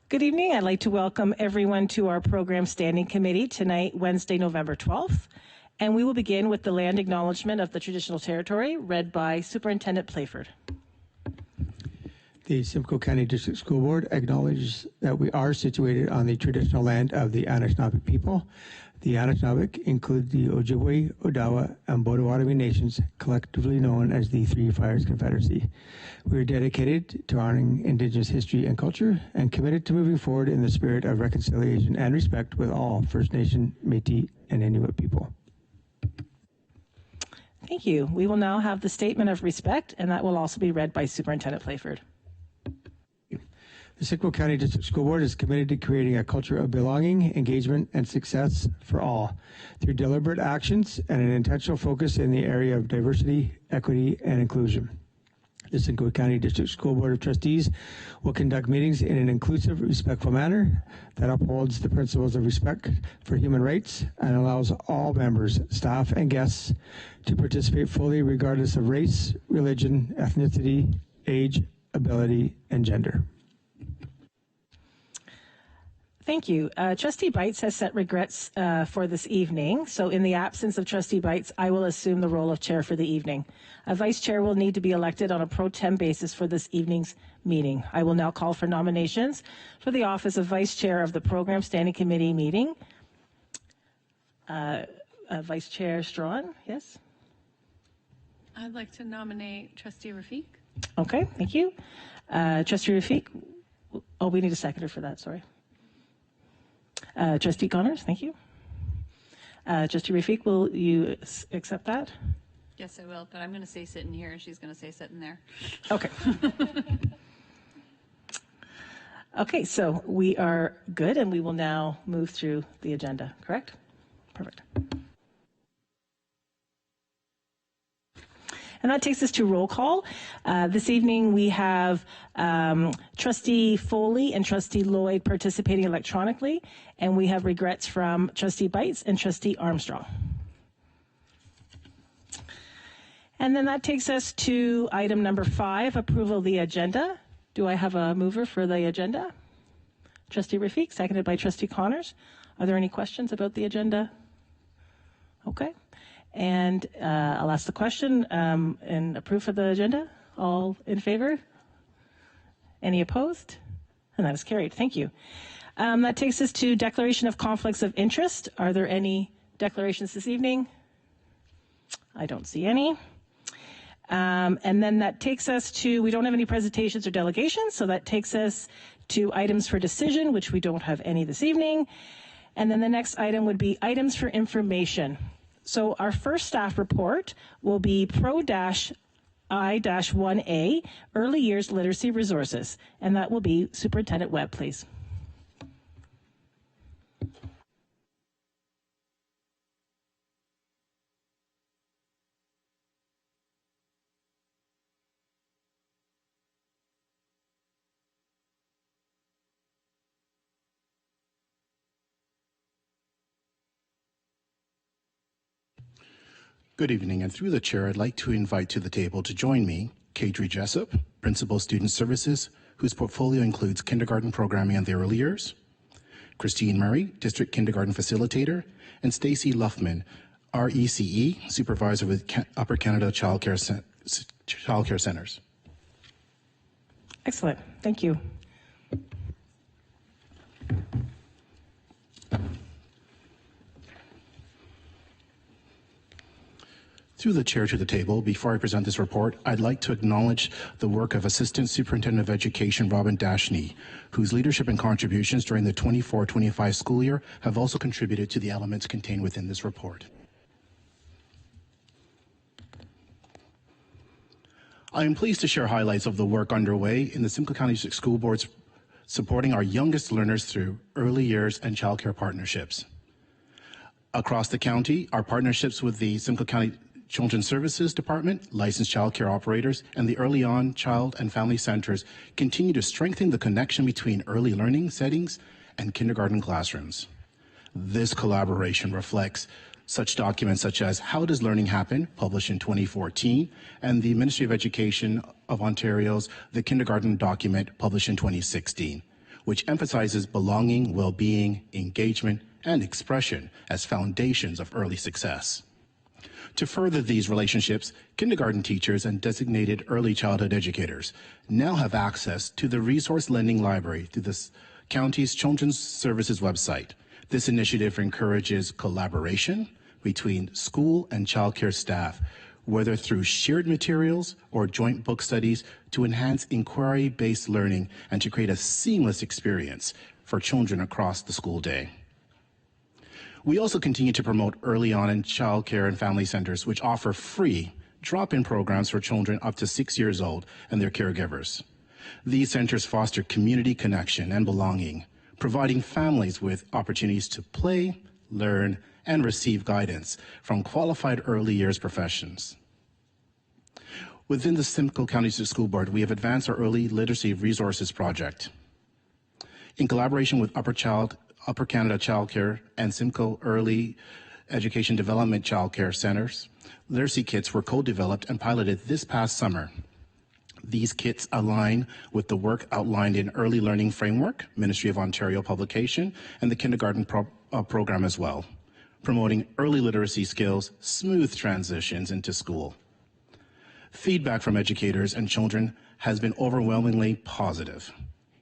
Good evening. I'd like to welcome everyone to our Program Standing Committee tonight, Wednesday, November 12th. And we will begin with the land acknowledgement of the traditional territory, read by Superintendent Playford. The Simcoe County District School Board acknowledges that we are situated on the traditional land of the Anishinaabe people. The Anishinaabe include the Ojibwe, Odawa, and Potawatomi nations, collectively known as the Three Fires Confederacy. We are dedicated to honoring Indigenous history and culture and committed to moving forward in the spirit of reconciliation and respect with all First Nation, Métis, and Inuit people. Thank you. We will now have the statement of respect, and that will also be read by Superintendent Playford. The Simcoe County District School Board is committed to creating a culture of belonging, engagement, and success for all through deliberate actions and an intentional focus in the area of diversity, equity, and inclusion. The Simcoe County District School Board of Trustees will conduct meetings in an inclusive, respectful manner that upholds the principles of respect for human rights and allows all members, staff, and guests to participate fully regardless of race, religion, ethnicity, age, ability, and gender. Thank you. Trustee Bites has set regrets for this evening. So in the absence of Trustee Bites, I will assume the role of chair for the evening. A vice chair will need to be elected on a pro tem basis for this evening's meeting. I will now call for nominations for the office of vice chair of the Program Standing Committee meeting. Vice Chair Strawn, yes? I'd like to nominate Trustee Rafiq. Okay, thank you. Trustee Rafiq, oh, we need a seconder for that, sorry. Trustee Connors, thank you. Trustee Rafiq, will you accept that? Yes, I will, but I'm going to say sitting here and she's going to say sitting there. Okay. Okay, so we are good and we will now move through the agenda, correct? Perfect. And that takes us to roll call. This evening we have Trustee Foley and Trustee Lloyd participating electronically, and we have regrets from Trustee Bites and Trustee Armstrong. And then that takes us to item number 5, approval of the agenda. Do I have a mover for the agenda? Trustee Rafiq, seconded by Trustee Connors. Are there any questions about the agenda? Okay. And I'll ask the question and approve for the agenda. All in favor? Any opposed? And that is carried. Thank you. That takes us to declaration of conflicts of interest. Are there any declarations this evening? I don't see any. And then that takes us to, we don't have any presentations or delegations, so that takes us to items for decision, which we don't have any this evening. And then the next item would be items for information. So our first staff report will be Pro-I-1A, Early Years Literacy Resources, and that will be Superintendent Webb, please. Good evening, and through the chair, I'd like to invite to the table to join me, Kadri Jessup, Principal Student Services, whose portfolio includes kindergarten programming and the early years, Christine Murray, District Kindergarten Facilitator, and Stacy Luffman, RECE, Supervisor with Upper Canada Child Care Centers. Excellent, thank you. Through the chair to the table, before I present this report, I'd like to acknowledge the work of Assistant Superintendent of Education Robin Dashney, whose leadership and contributions during the 24-25 school year have also contributed to the elements contained within this report. I am pleased to share highlights of the work underway in the Simcoe County District School Boards supporting our youngest learners through early years and childcare partnerships. Across the county, our partnerships with the Simcoe County Children's Services Department, licensed child care operators, and the Early On Child and Family Centers continue to strengthen the connection between early learning settings and kindergarten classrooms. This collaboration reflects such documents such as How Does Learning Happen, published in 2014, and the Ministry of Education of Ontario's The Kindergarten Document, published in 2016. which emphasizes belonging, well-being, engagement, and expression as foundations of early success. To further these relationships, kindergarten teachers and designated early childhood educators now have access to the Resource Lending Library through the county's Children's Services website. This initiative encourages collaboration between school and childcare staff, whether through shared materials or joint book studies, to enhance inquiry-based learning and to create a seamless experience for children across the school day. We also continue to promote early on in child care and family centers, which offer free drop-in programs for children up to 6 years old and their caregivers. These centers foster community connection and belonging, providing families with opportunities to play, learn, and receive guidance from qualified early years professions. Within the Simcoe County School Board, we have advanced our Early Literacy Resources Project. In collaboration with Upper Canada Childcare and Simcoe Early Education Development Childcare Centers, literacy kits were co-developed and piloted this past summer. These kits align with the work outlined in Early Learning Framework, Ministry of Ontario publication, and the kindergarten program as well, promoting early literacy skills, smooth transitions into school. Feedback from educators and children has been overwhelmingly positive,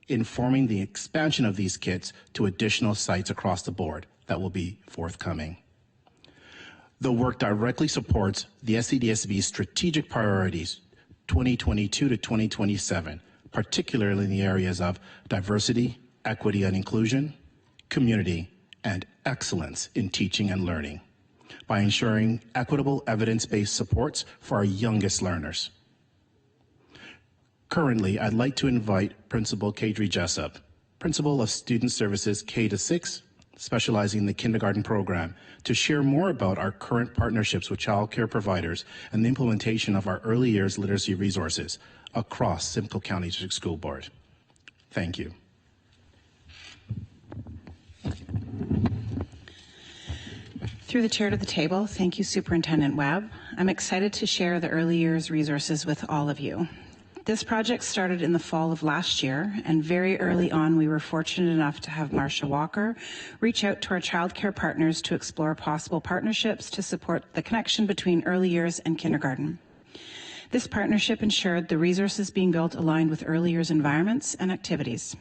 informing the expansion of these kits to additional sites across the board that will be forthcoming. The work directly supports the SCDSB's strategic priorities 2022 to 2027, particularly in the areas of diversity, equity and inclusion, community, and excellence in teaching and learning, by ensuring equitable evidence-based supports for our youngest learners. Currently, I'd like to invite Principal Kadri Jessup, Principal of Student Services K-6, specializing in the kindergarten program, to share more about our current partnerships with child care providers and the implementation of our early years literacy resources across Simcoe County District School Board. Thank you. Through the chair to the table, thank you, Superintendent Webb. I'm excited to share the early years resources with all of you. This project started in the fall of last year, and very early on we were fortunate enough to have Marcia Walker reach out to our childcare partners to explore possible partnerships to support the connection between early years and kindergarten. This partnership ensured the resources being built aligned with early years environments and activities.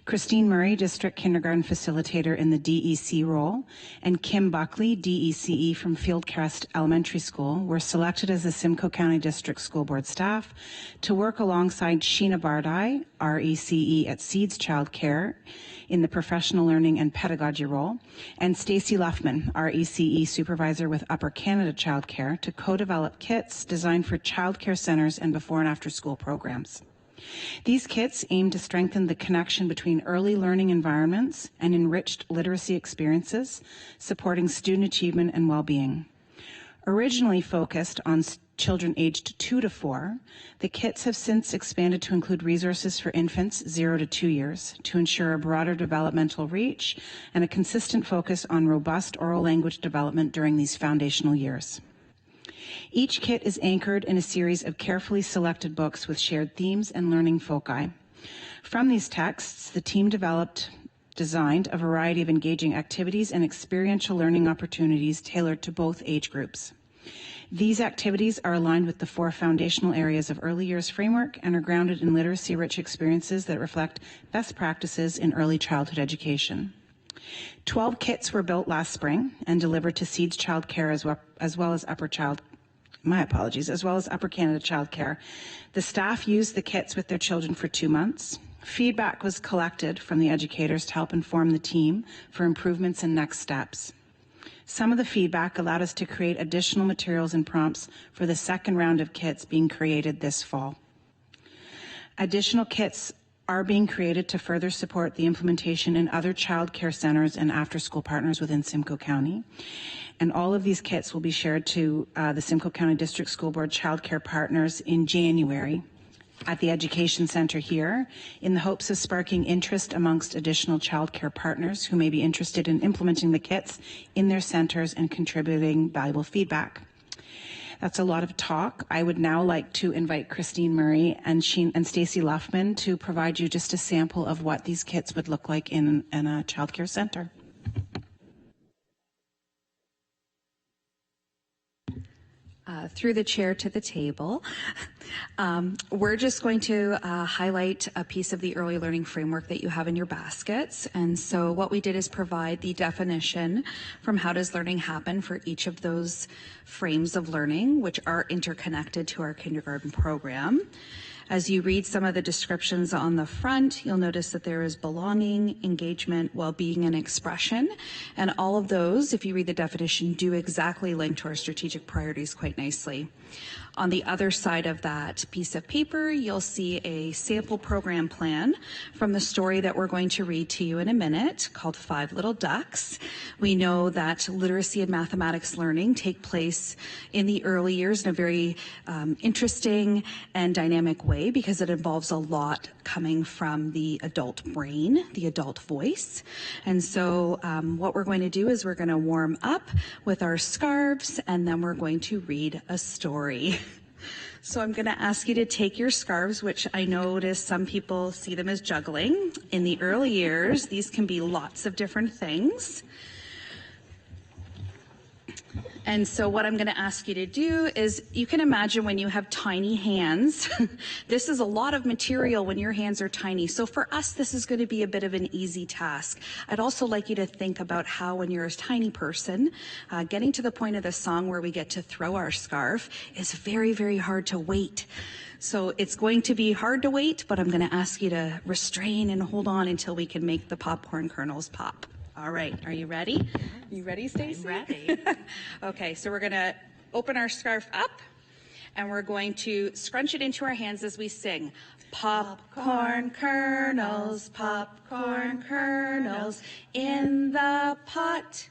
Christine Murray, District Kindergarten Facilitator in the DEC role, and Kim Buckley, DECE from Fieldcrest Elementary School, were selected as the Simcoe County District School Board staff to work alongside Sheena Bardai, RECE at Seeds Childcare in the Professional Learning and Pedagogy role, and Stacey Luffman, RECE Supervisor with Upper Canada Childcare, to co-develop kits designed for childcare centers and before and after school programs. These kits aim to strengthen the connection between early learning environments and enriched literacy experiences, supporting student achievement and well-being. Originally focused on children aged 2 to 4, the kits have since expanded to include resources for infants 0 to 2 years to ensure a broader developmental reach and a consistent focus on robust oral language development during these foundational years. Each kit is anchored in a series of carefully selected books with shared themes and learning foci. From these texts, the team designed a variety of engaging activities and experiential learning opportunities tailored to both age groups. These activities are aligned with the 4 foundational areas of early years framework and are grounded in literacy-rich experiences that reflect best practices in early childhood education. 12 kits were built last spring and delivered to Seeds Childcare as well as Upper Canada Childcare. The staff used the kits with their children for 2 months. Feedback was collected from the educators to help inform the team for improvements and next steps. Some of the feedback allowed us to create additional materials and prompts for the second round of kits being created this fall. Additional kits are being created to further support the implementation in other child care centers and after-school partners within Simcoe County. And all of these kits will be shared to the Simcoe County District School Board child care partners in January at the Education Centre here, in the hopes of sparking interest amongst additional child care partners who may be interested in implementing the kits in their centres and contributing valuable feedback. That's a lot of talk. I would now like to invite Christine Murray and Stacey Luffman to provide you just a sample of what these kits would look like in a childcare center. Through the chair to the table. We're just going to highlight a piece of the early learning framework that you have in your baskets. And so what we did is provide the definition from how does learning happen for each of those frames of learning, which are interconnected to our kindergarten program. As you read some of the descriptions on the front, you'll notice that there is belonging, engagement, well-being, and expression. And all of those, if you read the definition, do exactly link to our strategic priorities quite nicely. On the other side of that piece of paper, you'll see a sample program plan from the story that we're going to read to you in a minute called 5 Little Ducks. We know that literacy and mathematics learning take place in the early years in a very interesting and dynamic way because it involves a lot coming from the adult brain, the adult voice. And so what we're going to do is we're going to warm up with our scarves and then we're going to read a story. So I'm going to ask you to take your scarves, which I notice some people see them as juggling. In the early years, these can be lots of different things. And so what I'm going to ask you to do is, you can imagine when you have tiny hands, this is a lot of material when your hands are tiny. So for us, this is going to be a bit of an easy task. I'd also like you to think about how when you're a tiny person, getting to the point of the song where we get to throw our scarf is very, very hard to wait. So it's going to be hard to wait, but I'm going to ask you to restrain and hold on until we can make the popcorn kernels pop. All right, are you ready? You ready, Stacey? I'm ready. Okay, so we're going to open our scarf up and we're going to scrunch it into our hands as we sing. Popcorn kernels, in the pot,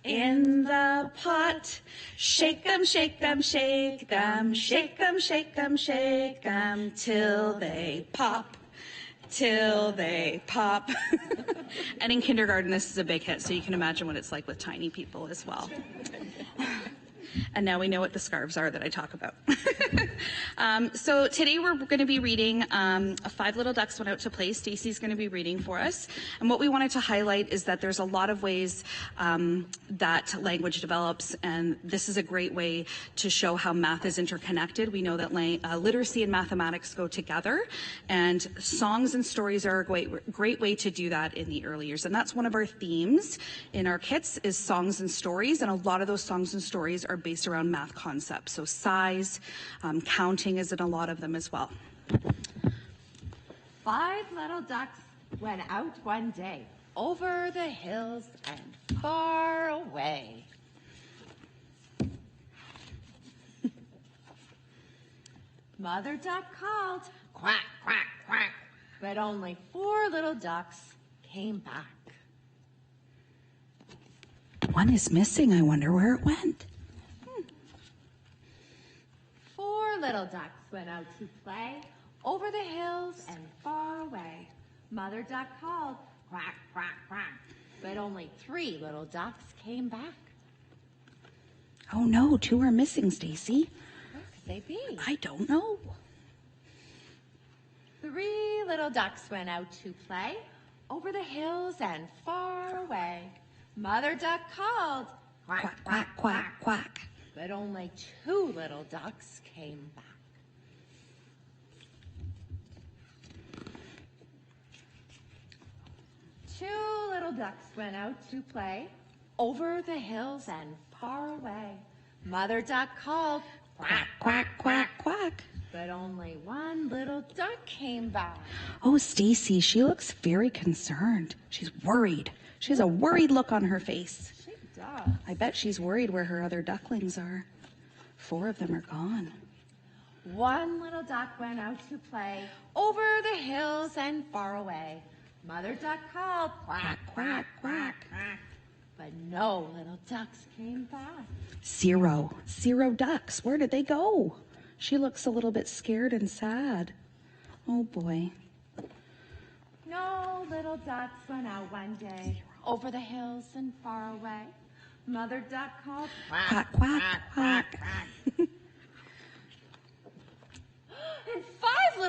in the pot. Shake them, shake them, shake them, shake them, shake them, shake them, till they pop. Till they pop. And in kindergarten, this is a big hit, so you can imagine what it's like with tiny people as well. And now we know what the scarves are that I talk about. So today we're going to be reading 5 Little Ducks Went Out to Play. Stacey's going to be reading for us. And what we wanted to highlight is that there's a lot of ways that language develops, and this is a great way to show how math is interconnected. We know that literacy and mathematics go together, and songs and stories are a great way to do that in the early years. And that's one of our themes in our kits is songs and stories, and a lot of those songs and stories are based around math concepts. So size, counting is in a lot of them as well. 5 little ducks went out one day over the hills and far away. Mother duck called, quack, quack, quack, but only 4 little ducks came back. One is missing. I wonder where it went. 4 little ducks went out to play over the hills and far away. Mother duck called, quack, quack, quack, but only 3 little ducks came back. Oh no, 2 are missing, Stacey. Where could they be? I don't know. 3 little ducks went out to play over the hills and far away. Mother duck called, quack, quack, quack, quack, but only 2 little ducks came back. Two little ducks went out to play over the hills and far away. Mother duck called, quack, quack, quack, quack, but only 1 little duck came back. Oh, Stacey, she looks very concerned. She's worried. She has a worried look on her face. She does. I bet she's worried where her other ducklings are. 4 of them are gone. 1 little duck went out to play over the hills and far away. Mother duck called, quack, quack, quack, quack, but no little ducks came back. 0 ducks. Where did they go? She looks a little bit scared and sad. Oh boy. No little ducks went out one day over the hills and far away. Mother duck called, Quack, quack, quack.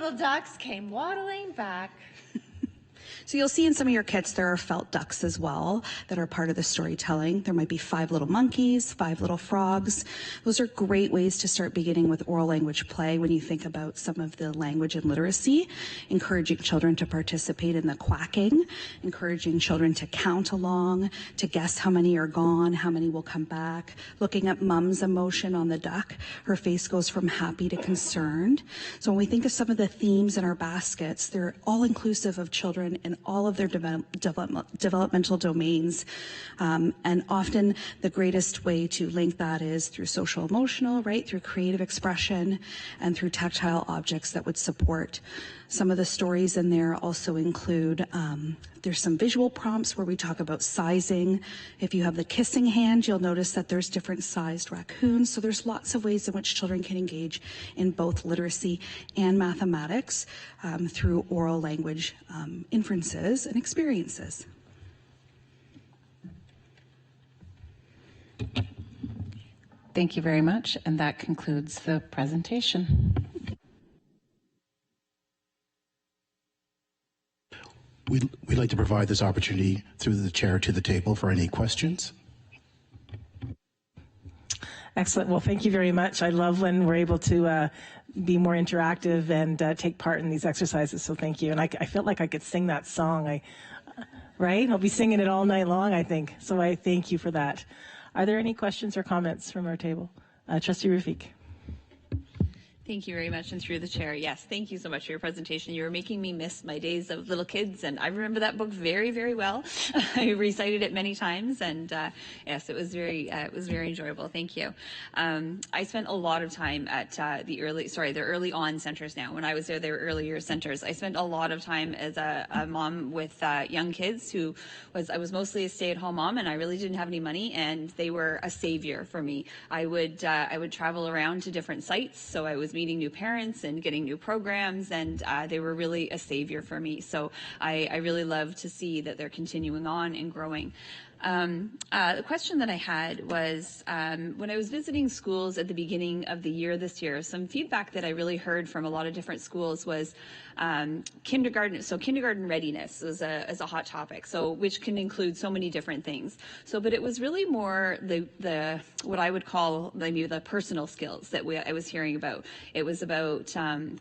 little ducks came waddling back. So you'll see in some of your kits there are felt ducks as well that are part of the storytelling. There might be 5 little monkeys, 5 little frogs. Those are great ways to start beginning with oral language play when you think about some of the language and literacy, encouraging children to participate in the quacking, encouraging children to count along, to guess how many are gone, how many will come back, looking at mom's emotion on the duck. Her face goes from happy to concerned. So when we think of some of the themes in our baskets, they're all inclusive of children in all of their developmental domains. And often the greatest way to link that is through social emotional, right? Through creative expression and through tactile objects that would support. Some of the stories in there also include, there's some visual prompts where we talk about sizing. If you have the kissing hand, you'll notice that there's different sized raccoons. So there's lots of ways in which children can engage in both literacy and mathematics through oral language inferences and experiences. Thank you very much, and that concludes the presentation. We'd like to provide this opportunity through the chair to the table for any questions. Excellent. Well, thank you very much. I love when we're able to be more interactive and take part in these exercises. So thank you. And I felt like I could sing that song. Right? I'll be singing it all night long, I think. So I thank you for that. Are there any questions or comments from our table? Trustee Rafik. Thank you very much, and through the chair, yes, thank you so much for your presentation. You were making me miss my days of little kids, and I remember that book very, very well. I recited it many times, and yes, it was very enjoyable. Thank you. I spent a lot of time at the early on centers now. When I was there, they were early years centers. I spent a lot of time as a mom with young kids I was mostly a stay-at-home mom, and I really didn't have any money, and they were a savior for me. I would travel around to different sites, so I was meeting new parents and getting new programs, and they were really a savior for me. So I really love to see that they're continuing on and growing. The question that I had was, when I was visiting schools at the beginning of the year this year, some feedback that I really heard from a lot of different schools was kindergarten. So kindergarten readiness is a hot topic. So which can include so many different things. But it was really more the what I would call maybe the personal skills that I was hearing about. It was about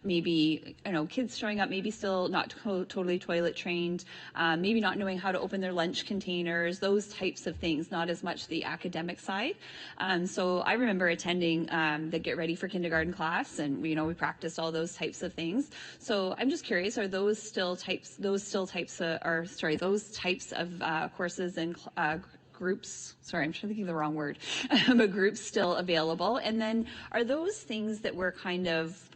maybe kids showing up, maybe still not totally toilet trained, maybe not knowing how to open their lunch containers, those types of things, not as much the academic side. So I remember attending the Get Ready for Kindergarten class, and we practiced all those types of things. So I'm just curious, are those types of courses and groups, sorry, I'm trying to think of the wrong word, but groups still available? And then are those things that we're kind of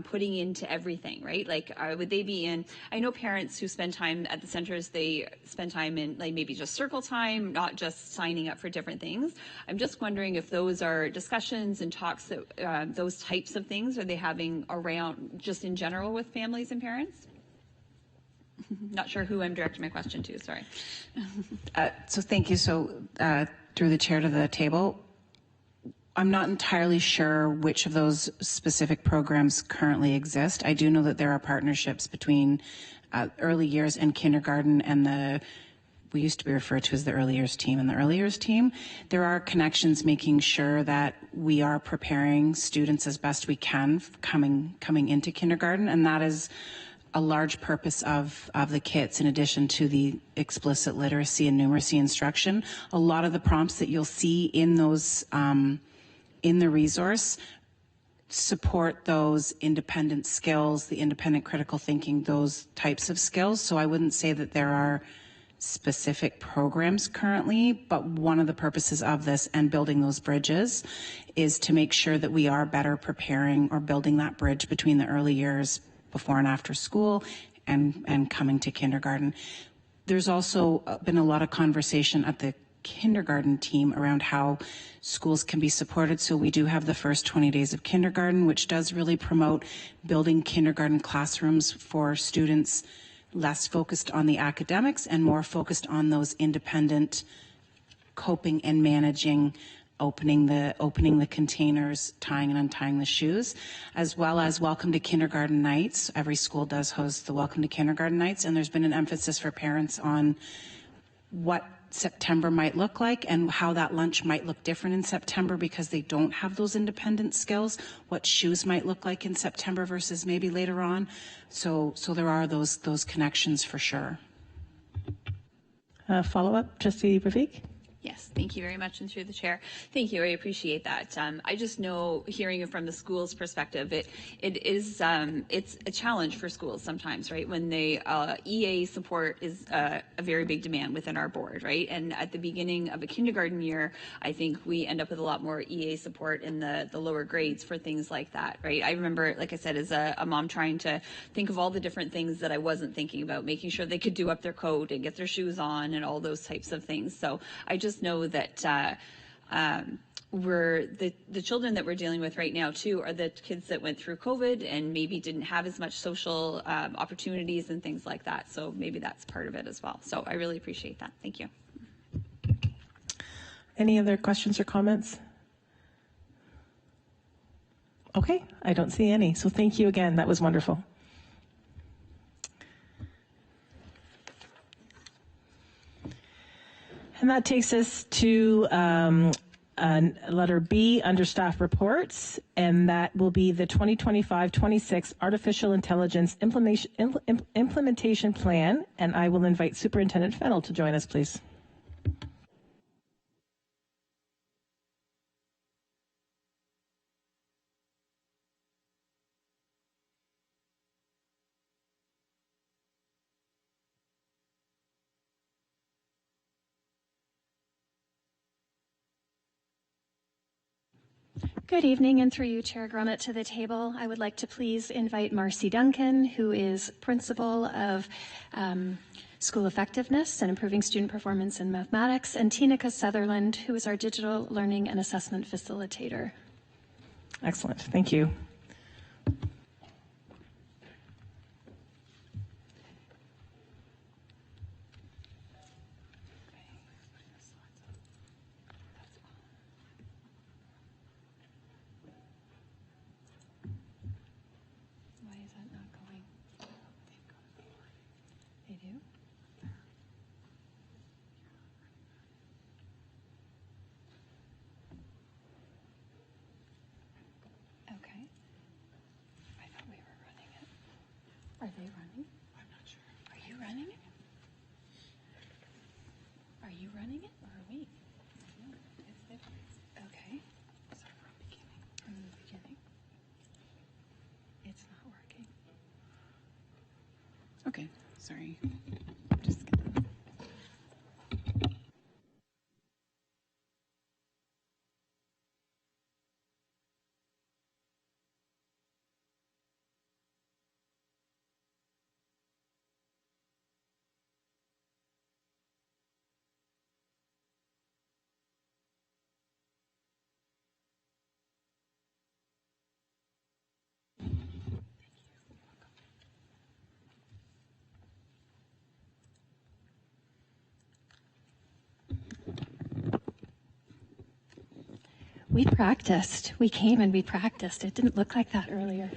putting into everything, right? Like, would they be in, I know parents who spend time at the centers, they spend time in like maybe just circle time, not just signing up for different things. I'm just wondering if those are discussions and talks that those types of things are they having around just in general with families and parents? Not sure who I'm directing my question to, sorry. So thank you. So through the chair to the table, I'm not entirely sure which of those specific programs currently exist. I do know that there are partnerships between early years and kindergarten and we used to be referred to as the early years team and the early years team. There are connections making sure that we are preparing students as best we can coming into kindergarten, and that is a large purpose of the kits, in addition to the explicit literacy and numeracy instruction. A lot of the prompts that you'll see in those in the resource support those independent skills, the independent critical thinking, those types of skills. So I wouldn't say that there are specific programs currently, but one of the purposes of this and building those bridges is to make sure that we are better preparing or building that bridge between the early years before and after school and coming to kindergarten. There's also been a lot of conversation at the kindergarten team around how schools can be supported. So we do have the first 20 days of kindergarten, which does really promote building kindergarten classrooms for students less focused on the academics and more focused on those independent coping and managing opening the containers, tying and untying the shoes, as well as Welcome to Kindergarten nights. Every school does host the Welcome to Kindergarten nights, and there's been an emphasis for parents on what September might look like and how that lunch might look different in September because they don't have those independent skills, what shoes might look like in September versus maybe later on. So there are those connections for sure. Follow-up, Trustee Rafiq? Yes, thank you very much, and through the chair. Thank you, I appreciate that. I just know, hearing it from the school's perspective, it's a challenge for schools sometimes, right? When they EA support is a very big demand within our board, right? And at the beginning of a kindergarten year, I think we end up with a lot more EA support in the lower grades for things like that, right? I remember, like I said, as a mom trying to think of all the different things that I wasn't thinking about, making sure they could do up their coat and get their shoes on and all those types of things. So I just know that we're the children that we're dealing with right now too are the kids that went through COVID and maybe didn't have as much social opportunities and things like that. So maybe that's part of it as well. So I really appreciate that. Thank you. Any other questions or comments? Okay, I don't see any. So thank you again. That was wonderful. And that takes us to letter B under staff reports, and that will be the 2025-26 Artificial Intelligence Implementation Plan. And I will invite Superintendent Fennell to join us, please. Good evening, and through you, Chair Grummett, to the table. I would like to please invite Marcy Duncan, who is Principal of School Effectiveness and Improving Student Performance in Mathematics, and Tinika Sutherland, who is our Digital Learning and Assessment Facilitator. Excellent. Thank you. Are they running? I'm not sure. Are you running it? Are you running it, or are we? No, it's different. Okay. So from beginning. From the beginning. It's not working. Okay, sorry. Just kidding. We practiced. We came and we practiced. It didn't look like that earlier.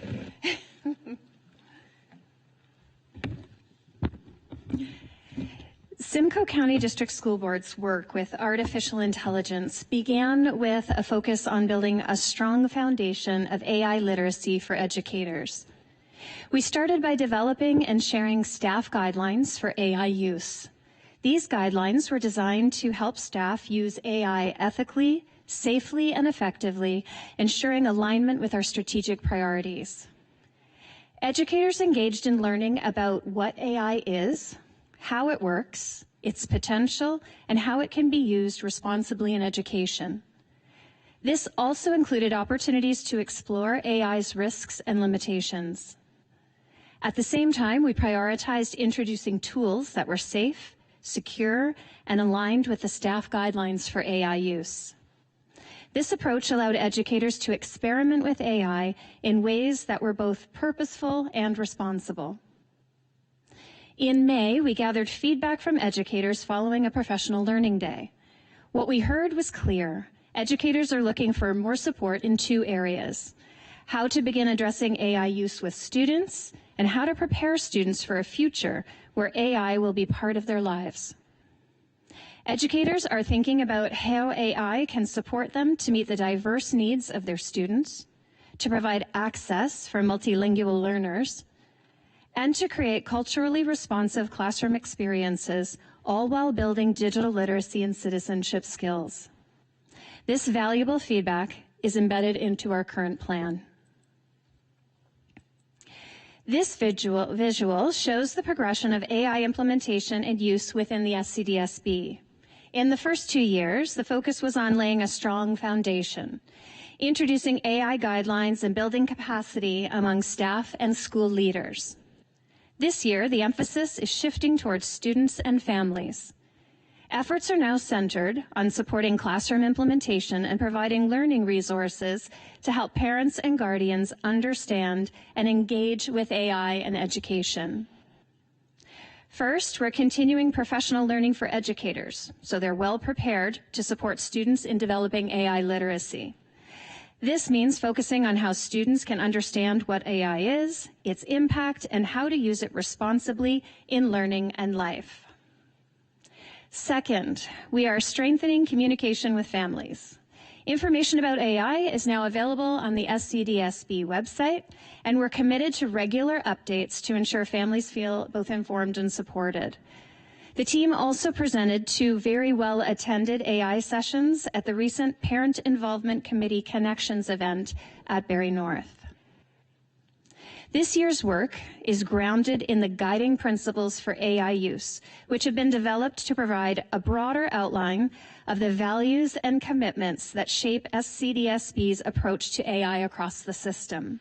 Simcoe County District School Board's work with artificial intelligence began with a focus on building a strong foundation of AI literacy for educators. We started by developing and sharing staff guidelines for AI use. These guidelines were designed to help staff use AI ethically, safely, and effectively, ensuring alignment with our strategic priorities. Educators engaged in learning about what AI is, how it works, its potential, and how it can be used responsibly in education. This also included opportunities to explore AI's risks and limitations. At the same time, we prioritized introducing tools that were safe, secure, and aligned with the staff guidelines for AI use. This approach allowed educators to experiment with AI in ways that were both purposeful and responsible. In May, we gathered feedback from educators following a professional learning day. What we heard was clear. Educators are looking for more support in 2 areas: how to begin addressing AI use with students, and how to prepare students for a future where AI will be part of their lives. Educators are thinking about how AI can support them to meet the diverse needs of their students, to provide access for multilingual learners, and to create culturally responsive classroom experiences, all while building digital literacy and citizenship skills. This valuable feedback is embedded into our current plan. This visual shows the progression of AI implementation and use within the SCDSB. In the first 2 years, the focus was on laying a strong foundation, introducing AI guidelines and building capacity among staff and school leaders. This year, the emphasis is shifting towards students and families. Efforts are now centered on supporting classroom implementation and providing learning resources to help parents and guardians understand and engage with AI and education. First, we're continuing professional learning for educators, so they're well prepared to support students in developing AI literacy. This means focusing on how students can understand what AI is, its impact, and how to use it responsibly in learning and life. Second, we are strengthening communication with families. Information about AI is now available on the SCDSB website, and we're committed to regular updates to ensure families feel both informed and supported. The team also presented 2 very well-attended AI sessions at the recent Parent Involvement Committee Connections event at Barrie North. This year's work is grounded in the guiding principles for AI use, which have been developed to provide a broader outline of the values and commitments that shape SCDSB's approach to AI across the system.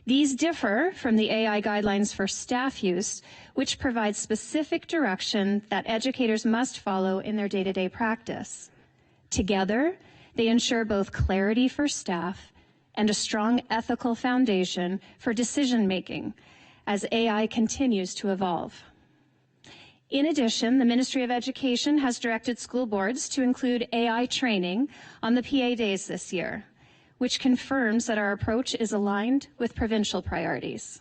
These differ from the AI guidelines for staff use, which provide specific direction that educators must follow in their day-to-day practice. Together, they ensure both clarity for staff and a strong ethical foundation for decision-making as AI continues to evolve. In addition, the Ministry of Education has directed school boards to include AI training on the PA days this year, which confirms that our approach is aligned with provincial priorities.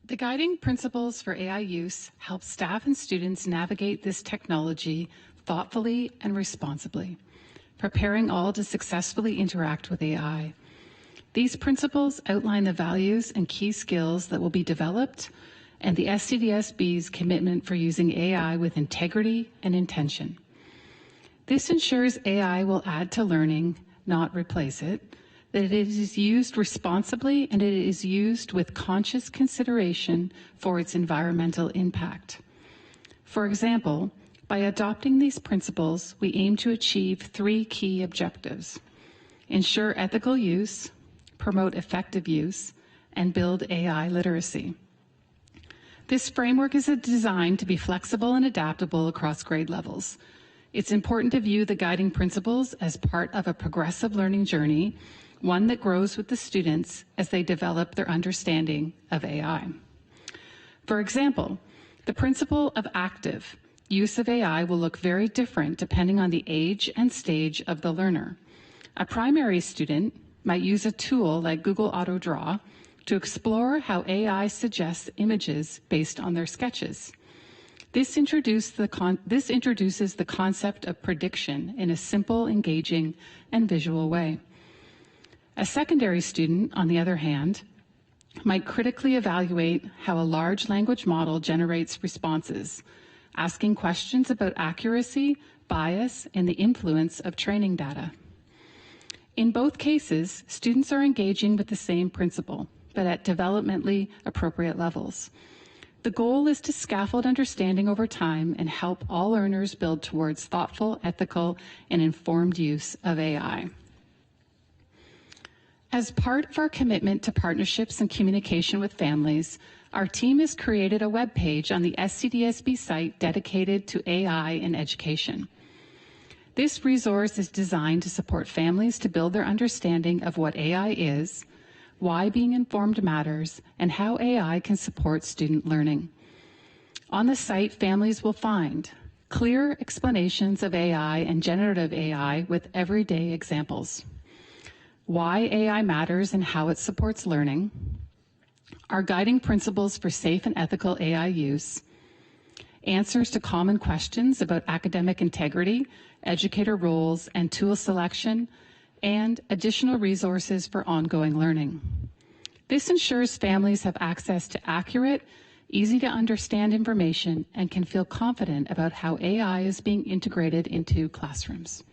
The guiding principles for AI use help staff and students navigate this technology thoughtfully and responsibly, preparing all to successfully interact with AI. These principles outline the values and key skills that will be developed and the SCDSB's commitment for using AI with integrity and intention. This ensures AI will add to learning, not replace it, that it is used responsibly and it is used with conscious consideration for its environmental impact. For example, by adopting these principles, we aim to achieve 3 key objectives: ensure ethical use, promote effective use, and build AI literacy. This framework is designed to be flexible and adaptable across grade levels. It's important to view the guiding principles as part of a progressive learning journey, one that grows with the students as they develop their understanding of AI. For example, the principle of active use of AI will look very different depending on the age and stage of the learner. A primary student might use a tool like Google Auto Draw to explore how AI suggests images based on their sketches. This introduces the concept of prediction in a simple, engaging, and visual way. A secondary student, on the other hand, might critically evaluate how a large language model generates responses, asking questions about accuracy, bias, and the influence of training data. In both cases, students are engaging with the same principle, but at developmentally appropriate levels. The goal is to scaffold understanding over time and help all learners build towards thoughtful, ethical, and informed use of AI. As part of our commitment to partnerships and communication with families, our team has created a web page on the SCDSB site dedicated to AI in education. This resource is designed to support families to build their understanding of what AI is, why being informed matters, and how AI can support student learning. On the site, families will find clear explanations of AI and generative AI with everyday examples, why AI matters and how it supports learning, our guiding principles for safe and ethical AI use, answers to common questions about academic integrity, educator roles, and tool selection, and additional resources for ongoing learning. This ensures families have access to accurate, easy to understand information and can feel confident about how AI is being integrated into classrooms.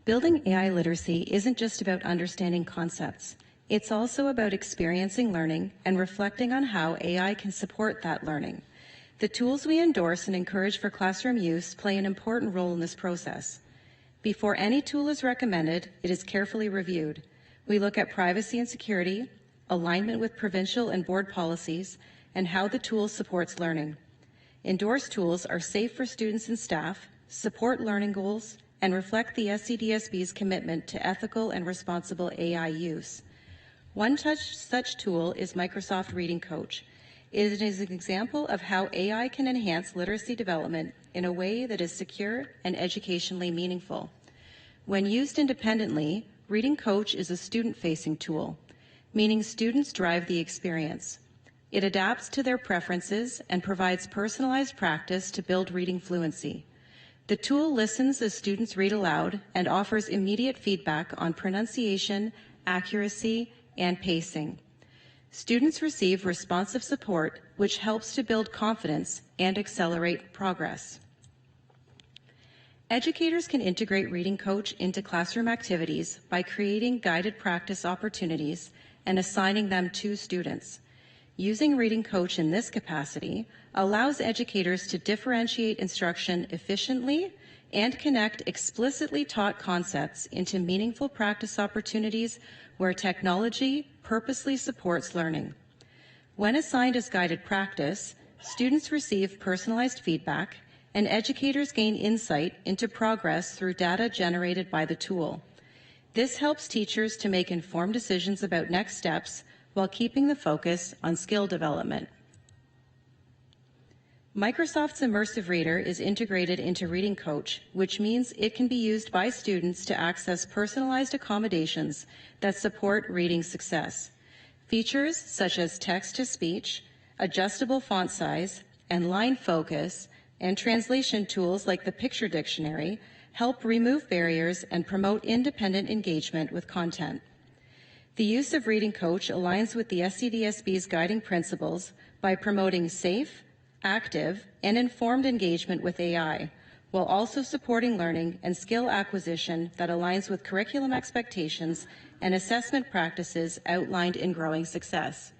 Building AI literacy isn't just about understanding concepts. It's also about experiencing learning and reflecting on how AI can support that learning. The tools we endorse and encourage for classroom use play an important role in this process. Before any tool is recommended, it is carefully reviewed. We look at privacy and security, alignment with provincial and board policies, and how the tool supports learning. Endorsed tools are safe for students and staff, support learning goals, and reflect the SCDSB's commitment to ethical and responsible AI use. One such tool is Microsoft Reading Coach. It is an example of how AI can enhance literacy development in a way that is secure and educationally meaningful. When used independently, Reading Coach is a student-facing tool, meaning students drive the experience. It adapts to their preferences and provides personalized practice to build reading fluency. The tool listens as students read aloud and offers immediate feedback on pronunciation, accuracy, and pacing. Students receive responsive support, which helps to build confidence and accelerate progress. Educators can integrate Reading Coach into classroom activities by creating guided practice opportunities and assigning them to students. Using Reading Coach in this capacity allows educators to differentiate instruction efficiently and connect explicitly taught concepts into meaningful practice opportunities where technology purposely supports learning. When assigned as guided practice, students receive personalized feedback and educators gain insight into progress through data generated by the tool. This helps teachers to make informed decisions about next steps while keeping the focus on skill development. Microsoft's Immersive Reader is integrated into Reading Coach, which means it can be used by students to access personalized accommodations that support reading success. Features such as text-to-speech, adjustable font size, and line focus, and translation tools like the Picture Dictionary help remove barriers and promote independent engagement with content. The use of Reading Coach aligns with the SCDSB's guiding principles by promoting safe, active, and informed engagement with AI, while also supporting learning and skill acquisition that aligns with curriculum expectations and assessment practices outlined in Growing Success.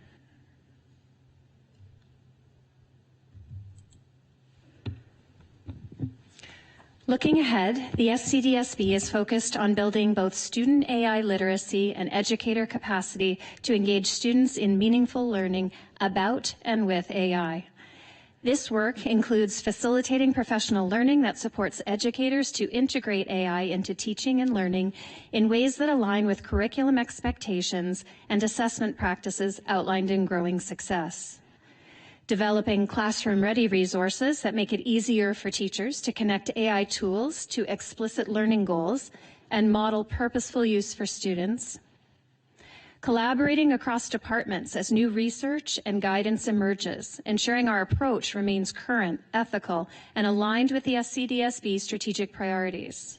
Looking ahead, the SCDSB is focused on building both student AI literacy and educator capacity to engage students in meaningful learning about and with AI. This work includes facilitating professional learning that supports educators to integrate AI into teaching and learning in ways that align with curriculum expectations and assessment practices outlined in Growing Success. Developing classroom-ready resources that make it easier for teachers to connect AI tools to explicit learning goals and model purposeful use for students. Collaborating across departments as new research and guidance emerges, ensuring our approach remains current, ethical, and aligned with the SCDSB strategic priorities.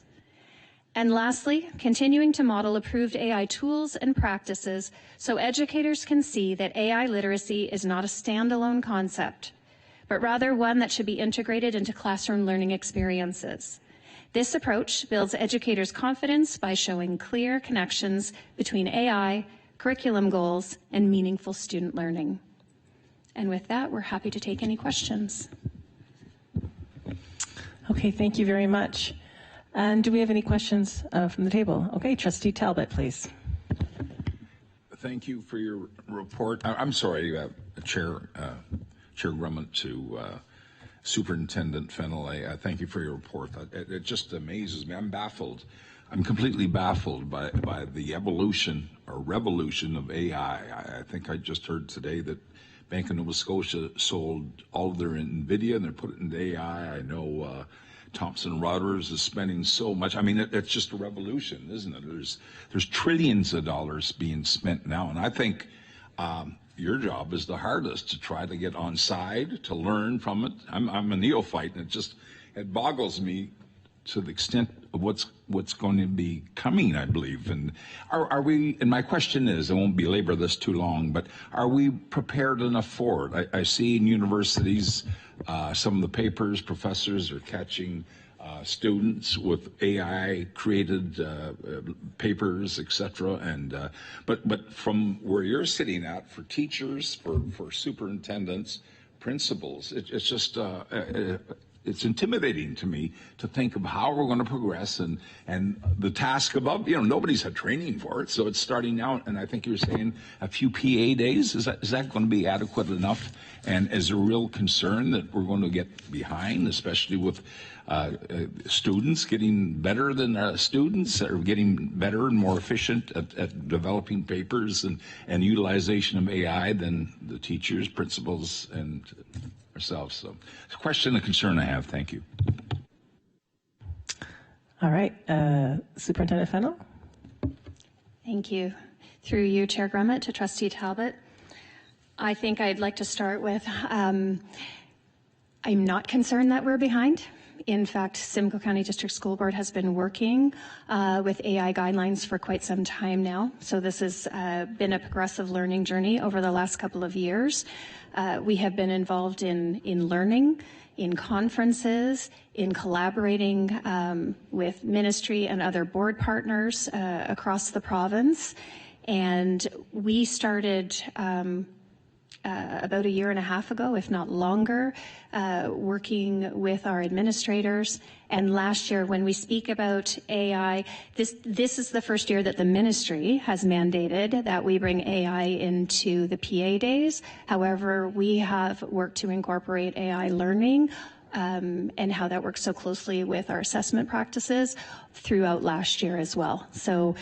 And lastly, continuing to model approved AI tools and practices so educators can see that AI literacy is not a standalone concept, but rather one that should be integrated into classroom learning experiences. This approach builds educators' confidence by showing clear connections between AI, curriculum goals, and meaningful student learning. And with that, we're happy to take any questions. Okay, thank you very much. And do we have any questions from the table? Okay, Trustee Talbot, please. Thank you for your report. I'm sorry, Chair Grumman, to Superintendent Fennelly. Thank you for your report. It just amazes me. I'm baffled. I'm completely baffled by the evolution or revolution of AI. I think I just heard today that Bank of Nova Scotia sold all of their NVIDIA and they're putting it into AI. I know Thomson Reuters is spending so much. I mean, it's just a revolution, isn't it? There's trillions of dollars being spent now, and I think your job is the hardest, to try to get on side, to learn from it. I'm a neophyte, and it boggles me to the extent of what's going to be coming, I believe. And are we, and my question is, I won't belabor this too long, but are we prepared enough for it? I see in universities, some of the papers, professors are catching students with AI created papers, etc. And but from where you're sitting at, for teachers, for superintendents, principals, it's just it's intimidating to me to think of how we're going to progress and the task above. Nobody's had training for it, so it's starting out. And I think you're saying a few PA days. Is that going to be adequate enough? And is there a real concern that we're going to get behind, especially with students getting better than students, or getting better and more efficient at developing papers and utilization of AI than the teachers, principals, and ourselves? So it's a question and concern I have. Thank you. All right. Superintendent Fennell? Thank you. Through you, Chair Grummett, to Trustee Talbot. I think I'd like to start with, I'm not concerned that we're behind. In fact, Simcoe County District School Board has been working with AI guidelines for quite some time now. So this has been a progressive learning journey over the last couple of years. We have been involved in learning, in conferences, in collaborating with ministry and other board partners across the province. And we started about a year and a half ago, if not longer, working with our administrators. And last year, when we speak about AI, this is the first year that the ministry has mandated that we bring AI into the PA days. However, we have worked to incorporate AI learning and how that works so closely with our assessment practices throughout last year as well. So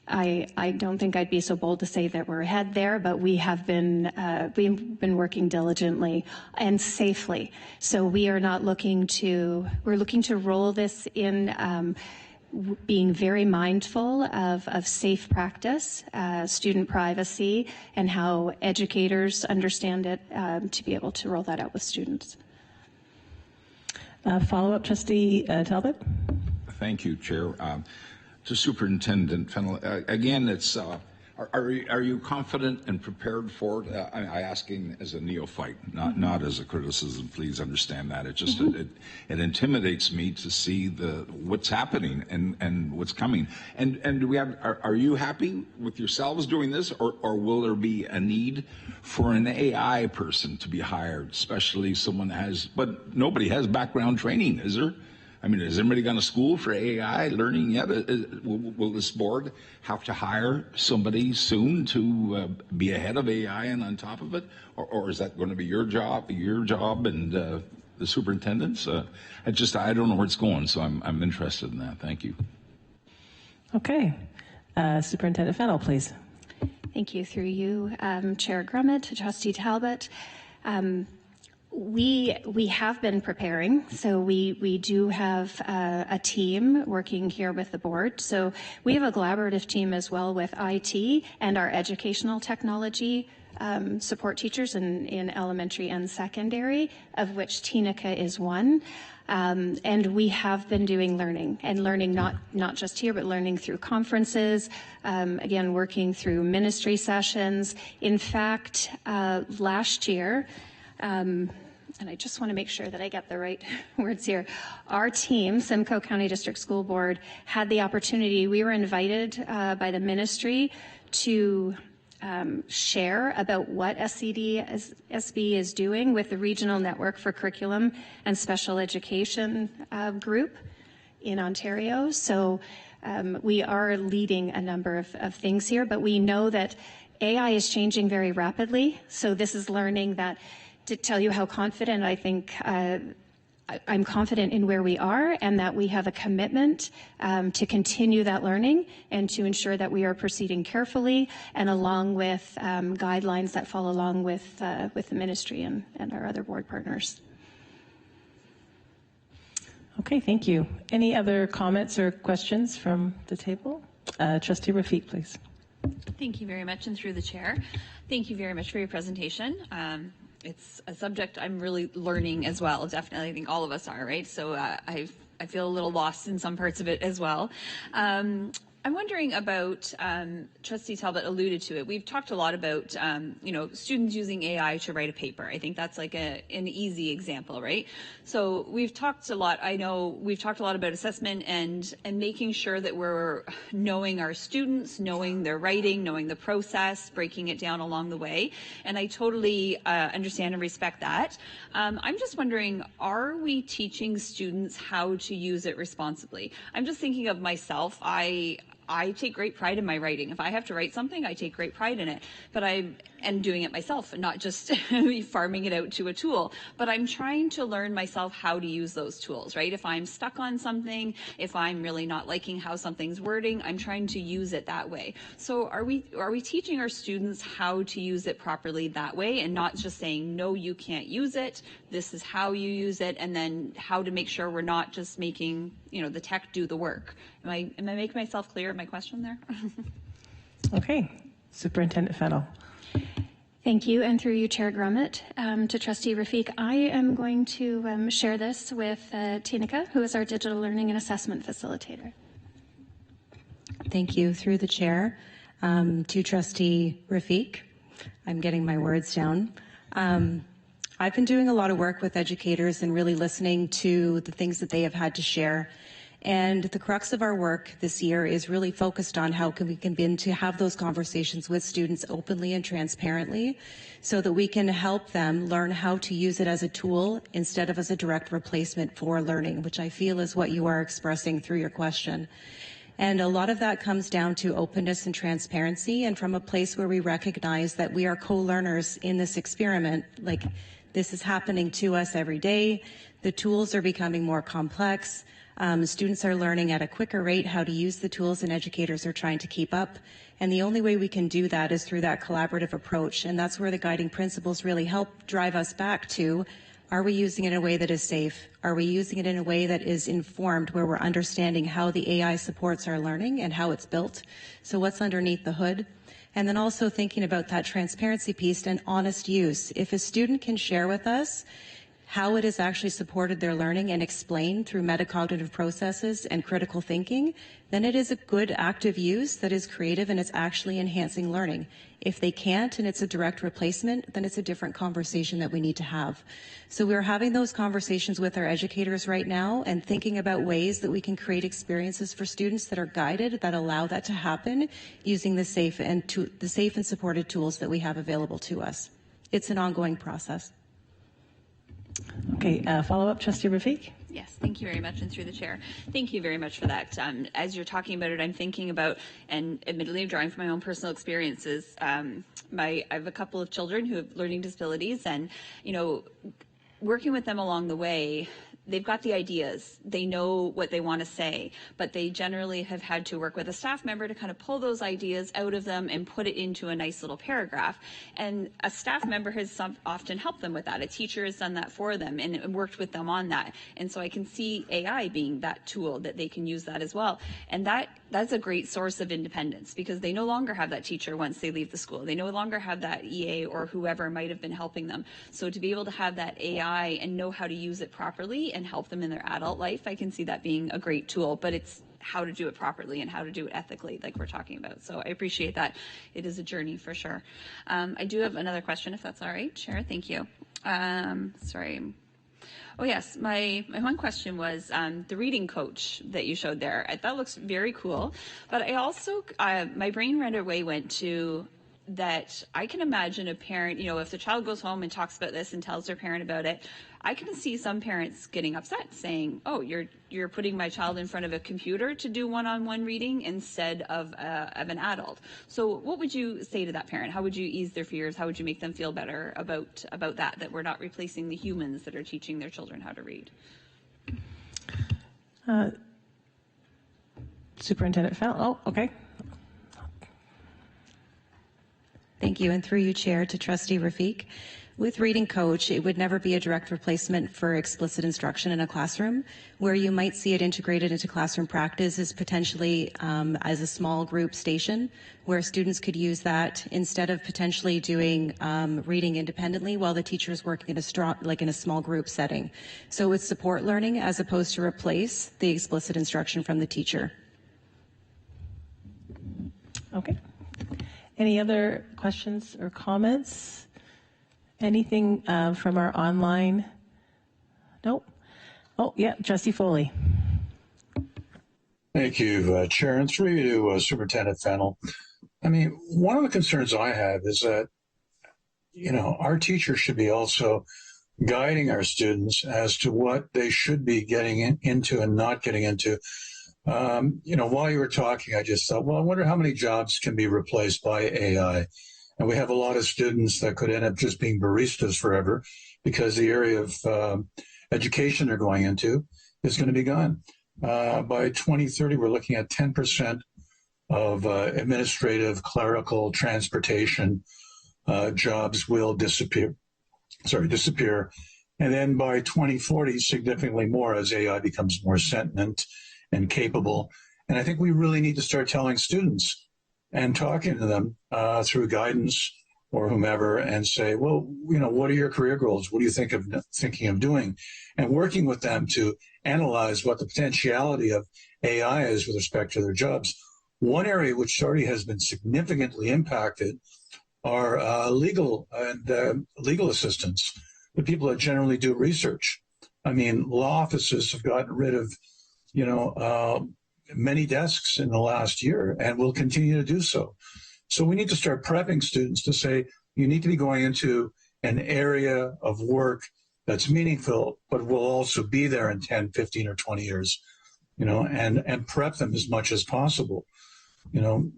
I don't think I'd be so bold to say that we're ahead there, but we have been we've been working diligently and safely. So we are not looking to, we're looking to roll this in, being very mindful of safe practice, student privacy, and how educators understand it to be able to roll that out with students. Follow-up, Trustee Talbot? Thank you, Chair. To Superintendent Fennell, again, it's are you confident and prepared for it? I asking as a neophyte, not as a criticism. Please understand that. It just it intimidates me to see what's happening and what's coming. And do we have? Are you happy with yourselves doing this, or will there be a need for an AI person to be hired, especially someone that has? But nobody has background training, is there? I mean, has anybody gone to school for AI learning yet? Will this board have to hire somebody soon to be ahead of AI and on top of it? Or is that going to be your job and the superintendent's? I don't know where it's going, so I'm interested in that. Thank you. Okay. Superintendent Fennell, please. Thank you. Through you, Chair Grummett, to Trustee Talbot. We have been preparing, so we do have a team working here with the board. So we have a collaborative team as well with IT and our educational technology support teachers in elementary and secondary, of which Tinica is one. And we have been doing learning, and learning not just here, but learning through conferences, again, working through ministry sessions. In fact, last year, and I just want to make sure that I get the right words here. Our team, Simcoe County District School Board, had the opportunity, we were invited by the ministry to share about what SCDSB is doing with the Regional Network for Curriculum and Special Education group in Ontario. So we are leading a number of things here, but we know that AI is changing very rapidly. So this is learning that, to tell you how confident I think I'm confident in where we are and that we have a commitment to continue that learning and to ensure that we are proceeding carefully and along with guidelines that fall along with the ministry and our other board partners. Okay, thank you. Any other comments or questions from the table? Trustee Rafiq, please. Thank you very much, and through the chair, thank you very much for your presentation. It's a subject I'm really learning as well. Definitely, I think all of us are, right? So I feel a little lost in some parts of it as well. I'm wondering about, Trustee Talbot alluded to it. We've talked a lot about, students using AI to write a paper. I think that's like an easy example, right? So we've talked a lot. I know we've talked a lot about assessment and making sure that we're knowing our students, knowing their writing, knowing the process, breaking it down along the way. And I totally understand and respect that. I'm just wondering, are we teaching students how to use it responsibly? I'm just thinking of myself. I take great pride in my writing. If I have to write something, I take great pride in it. But I am doing it myself and not just farming it out to a tool. But I'm trying to learn myself how to use those tools, right? If I'm stuck on something, if I'm really not liking how something's wording, I'm trying to use it that way. So are we teaching our students how to use it properly that way and not just saying, no, you can't use it, this is how you use it, and then how to make sure we're not just making, the tech do the work. Am I making myself clear in my question there? Okay, Superintendent Fennell. Thank you, and through you, Chair Grummett, to Trustee Rafiq, I am going to share this with Tinika, who is our Digital Learning and Assessment Facilitator. Thank you. Through the Chair, to Trustee Rafiq, I'm getting my words down. I've been doing a lot of work with educators and really listening to the things that they have had to share. And the crux of our work this year is really focused on how we can begin to have those conversations with students openly and transparently so that we can help them learn how to use it as a tool instead of as a direct replacement for learning, which I feel is what you are expressing through your question. And a lot of that comes down to openness and transparency, and from a place where we recognize that we are co-learners in this experiment. Like, this is happening to us every day. The tools are becoming more complex. Students are learning at a quicker rate how to use the tools, and educators are trying to keep up. And the only way we can do that is through that collaborative approach. And that's where the guiding principles really help drive us back to, are we using it in a way that is safe? Are we using it in a way that is informed, where we're understanding how the AI supports our learning and how it's built? So what's underneath the hood? And then also thinking about that transparency piece and honest use. If a student can share with us how it has actually supported their learning and explained through metacognitive processes and critical thinking, then it is a good active use that is creative and it's actually enhancing learning. If they can't and it's a direct replacement, then it's a different conversation that we need to have. So we're having those conversations with our educators right now and thinking about ways that we can create experiences for students that are guided, that allow that to happen using the safe and supported tools that we have available to us. It's an ongoing process. Okay, follow-up, Trustee Rafiq? Yes, thank you very much, and through the chair, thank you very much for that. As you're talking about it, I'm thinking about, and admittedly I'm drawing from my own personal experiences, I have a couple of children who have learning disabilities, and, working with them along the way, they've got the ideas, they know what they want to say, but they generally have had to work with a staff member to kind of pull those ideas out of them and put it into a nice little paragraph. And a staff member has often helped them with that. A teacher has done that for them and worked with them on that. And so I can see AI being that tool that they can use that as well. And that's a great source of independence, because they no longer have that teacher once they leave the school. They no longer have that EA or whoever might have been helping them. So to be able to have that AI and know how to use it properly and help them in their adult life, I can see that being a great tool, but it's how to do it properly and how to do it ethically, like we're talking about. So I appreciate that. It is a journey for sure. I do have another question, if that's all right, Chair. Thank you. Sorry. Oh yes, my one question was the reading coach that you showed there. That looks very cool, but I also, my brain right away went to that I can imagine a parent, you know, if the child goes home and talks about this and tells their parent about it, I can see some parents getting upset saying, oh, you're putting my child in front of a computer to do one-on-one reading instead of an adult. So what would you say to that parent? How would you ease their fears? How would you make them feel better about that we're not replacing the humans that are teaching their children how to read? Superintendent Fennell. Oh, okay. Thank you, and through you, Chair, to Trustee Rafiq. With Reading Coach, it would never be a direct replacement for explicit instruction in a classroom. Where you might see it integrated into classroom practice is potentially as a small group station, where students could use that instead of potentially doing reading independently while the teacher is working in a small group setting. So it's support learning as opposed to replace the explicit instruction from the teacher. Okay. Any other questions or comments? Anything from our online? Nope. Oh, yeah, Trustee Foley. Thank you, Chair. And through you to Superintendent Fennell. I mean, one of the concerns I have is that, you know, our teachers should be also guiding our students as to what they should be getting into and not getting into. You know, while you were talking, I just thought, well, I wonder how many jobs can be replaced by AI. And we have a lot of students that could end up just being baristas forever because the area of education they're going into is going to be gone. By 2030, we're looking at 10% of administrative, clerical, transportation jobs will disappear. And then by 2040, significantly more as AI becomes more sentient and capable. And I think we really need to start telling students and talking to them through guidance or whomever and say, well, you know, what are your career goals? What are you thinking of doing? And working with them to analyze what the potentiality of AI is with respect to their jobs. One area which already has been significantly impacted are legal assistants, the people that generally do research. I mean, law offices have gotten rid of, you know, many desks in the last year and will continue to do so. So we need to start prepping students to say, you need to be going into an area of work that's meaningful, but will also be there in 10, 15, or 20 years, you know, and prep them as much as possible. You know,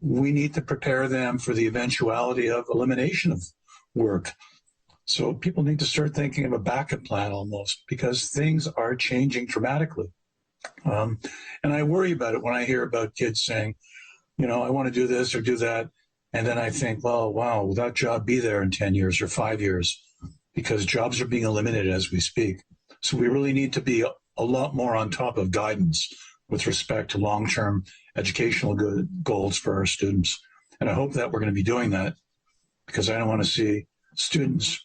we need to prepare them for the eventuality of elimination of work. So people need to start thinking of a backup plan almost, because things are changing dramatically. And I worry about it when I hear about kids saying, you know, I want to do this or do that. And then I think, well, wow, will that job be there in 10 years or 5 years? Because jobs are being eliminated as we speak. So we really need to be a lot more on top of guidance with respect to long-term educational goals for our students. And I hope that we're going to be doing that, because I don't want to see students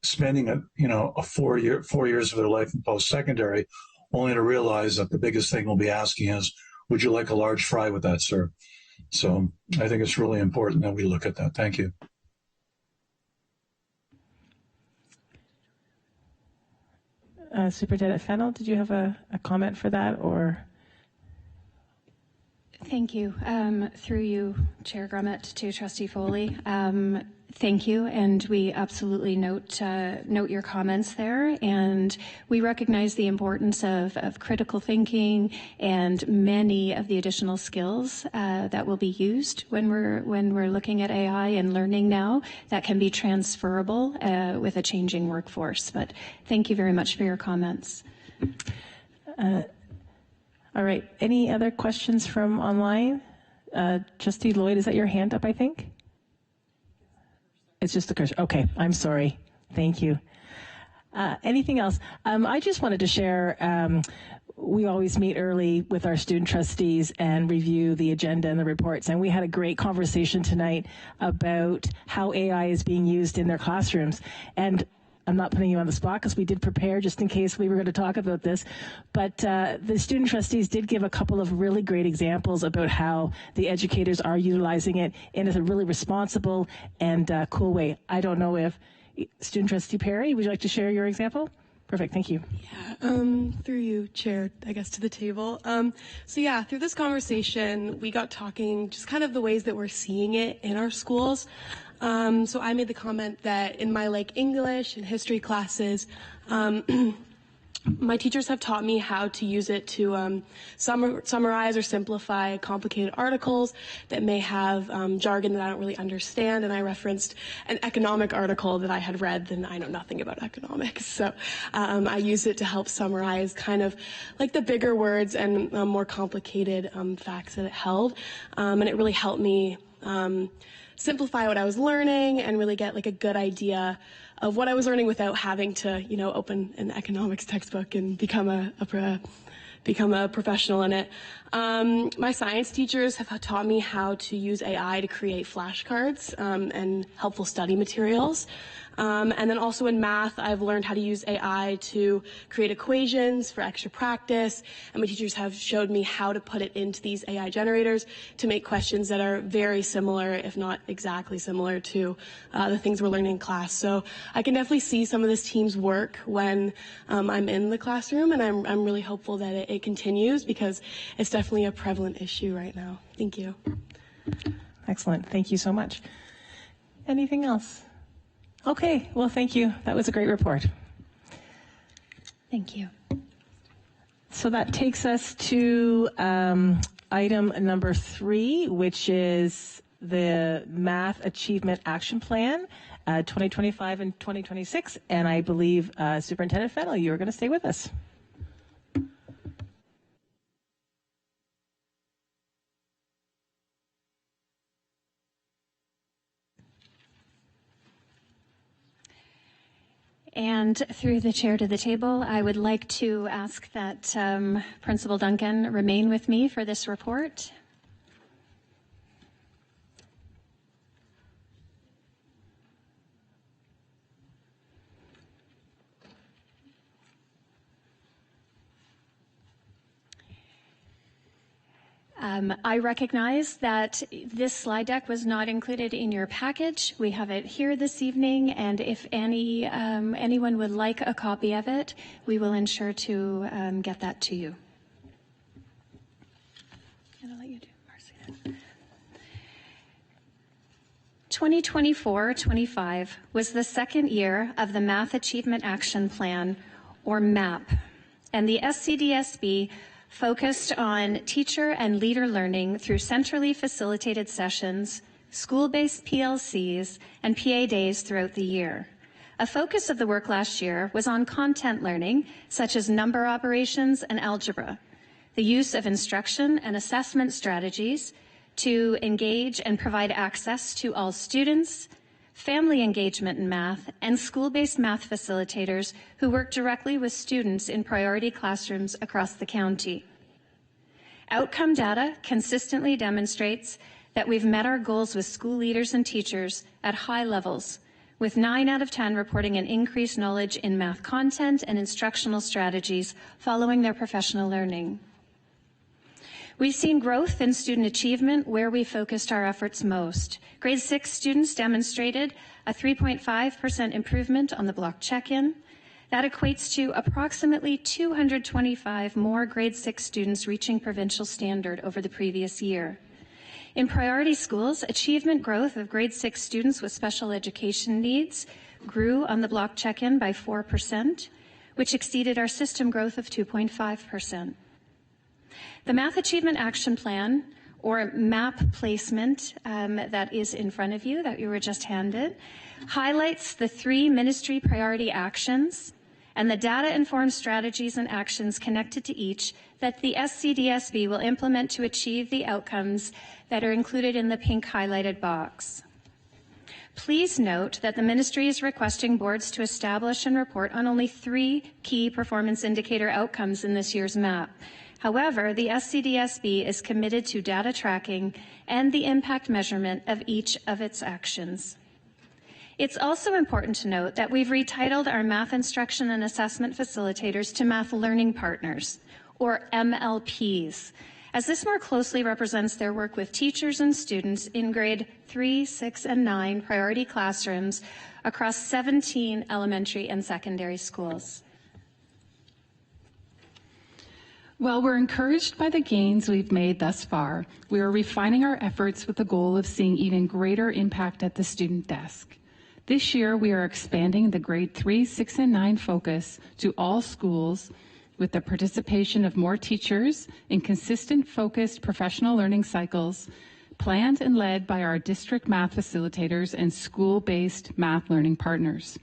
spending a 4 years of their life in post-secondary only to realize that the biggest thing we'll be asking is, would you like a large fry with that, sir? So I think it's really important that we look at that. Thank you. Superintendent Fennell, did you have a comment for that, or? Thank you. Through you, Chair Grummett, to Trustee Foley. Thank you, and we absolutely note your comments there, and we recognize the importance of critical thinking and many of the additional skills that will be used when we're looking at AI and learning now that can be transferable with a changing workforce. But thank you very much for your comments. All right. Any other questions from online? Trustee Lloyd, is that your hand up, I think? It's just the cursor. Okay, I'm sorry. Thank you. Anything else? I just wanted to share, we always meet early with our student trustees and review the agenda and the reports. And we had a great conversation tonight about how AI is being used in their classrooms. And I'm not putting you on the spot because we did prepare just in case we were going to talk about this. But the student trustees did give a couple of really great examples about how the educators are utilizing it in a really responsible and cool way. I don't know if Student Trustee Perry, would you like to share your example? Perfect, thank you. Through you, Chair, I guess, to the table. Through this conversation, we got talking just kind of the ways that we're seeing it in our schools. So I made the comment that in my English and history classes, my teachers have taught me how to use it to summarize or simplify complicated articles that may have jargon that I don't really understand. And I referenced an economic article that I had read, and I know nothing about economics. So I used it to help summarize kind of the bigger words and more complicated facts that it held. And it really helped me simplify what I was learning and really get a good idea of what I was learning without having to, open an economics textbook and become a professional in it. My science teachers have taught me how to use AI to create flashcards and helpful study materials. And then also in math, I've learned how to use AI to create equations for extra practice. And my teachers have showed me how to put it into these AI generators to make questions that are very similar, if not exactly similar, to the things we're learning in class. So I can definitely see some of this team's work when I'm in the classroom, and I'm really hopeful that it continues because it's definitely a prevalent issue right now. Thank you. Excellent. Thank you so much. Anything else? Okay, well, thank you. That was a great report. Thank you. So that takes us to item number 3, which is the Math Achievement Action Plan, 2025 and 2026. And I believe Superintendent Fennell, you're going to stay with us. And through the chair to the table, I would like to ask that Principal Duncan remain with me for this report. I recognize that this slide deck was not included in your package. We have it here this evening, and if anyone would like a copy of it, we will ensure to get that to you. And I'll let you do, Marcy. 2024-25 was the second year of the Math Achievement Action Plan, or MAP, and the SCDSB focused on teacher and leader learning through centrally facilitated sessions, school-based PLCs, and PA days throughout the year. A focus of the work last year was on content learning, such as number operations and algebra, the use of instruction and assessment strategies to engage and provide access to all students, family engagement in math, and school-based math facilitators who work directly with students in priority classrooms across the county. Outcome data consistently demonstrates that we've met our goals with school leaders and teachers at high levels, with 9 out of 10 reporting an increased knowledge in math content and instructional strategies following their professional learning. We've seen growth in student achievement where we focused our efforts most. Grade 6 students demonstrated a 3.5% improvement on the block check-in. That equates to approximately 225 more grade 6 students reaching provincial standard over the previous year. In priority schools, achievement growth of grade 6 students with special education needs grew on the block check-in by 4%, which exceeded our system growth of 2.5%. The Math Achievement Action Plan, or MAP placement that is in front of you, that you were just handed, highlights the 3 ministry priority actions and the data-informed strategies and actions connected to each that the SCDSB will implement to achieve the outcomes that are included in the pink highlighted box. Please note that the ministry is requesting boards to establish and report on only 3 key performance indicator outcomes in this year's MAP. However, the SCDSB is committed to data tracking and the impact measurement of each of its actions. It's also important to note that we've retitled our math instruction and assessment facilitators to Math Learning Partners, or MLPs, as this more closely represents their work with teachers and students in grade 3, 6, and 9 priority classrooms across 17 elementary and secondary schools. While we're encouraged by the gains we've made thus far, we are refining our efforts with the goal of seeing even greater impact at the student desk. This year, we are expanding the grade 3, 6, and 9 focus to all schools with the participation of more teachers in consistent, focused professional learning cycles planned and led by our district math facilitators and school-based math learning partners.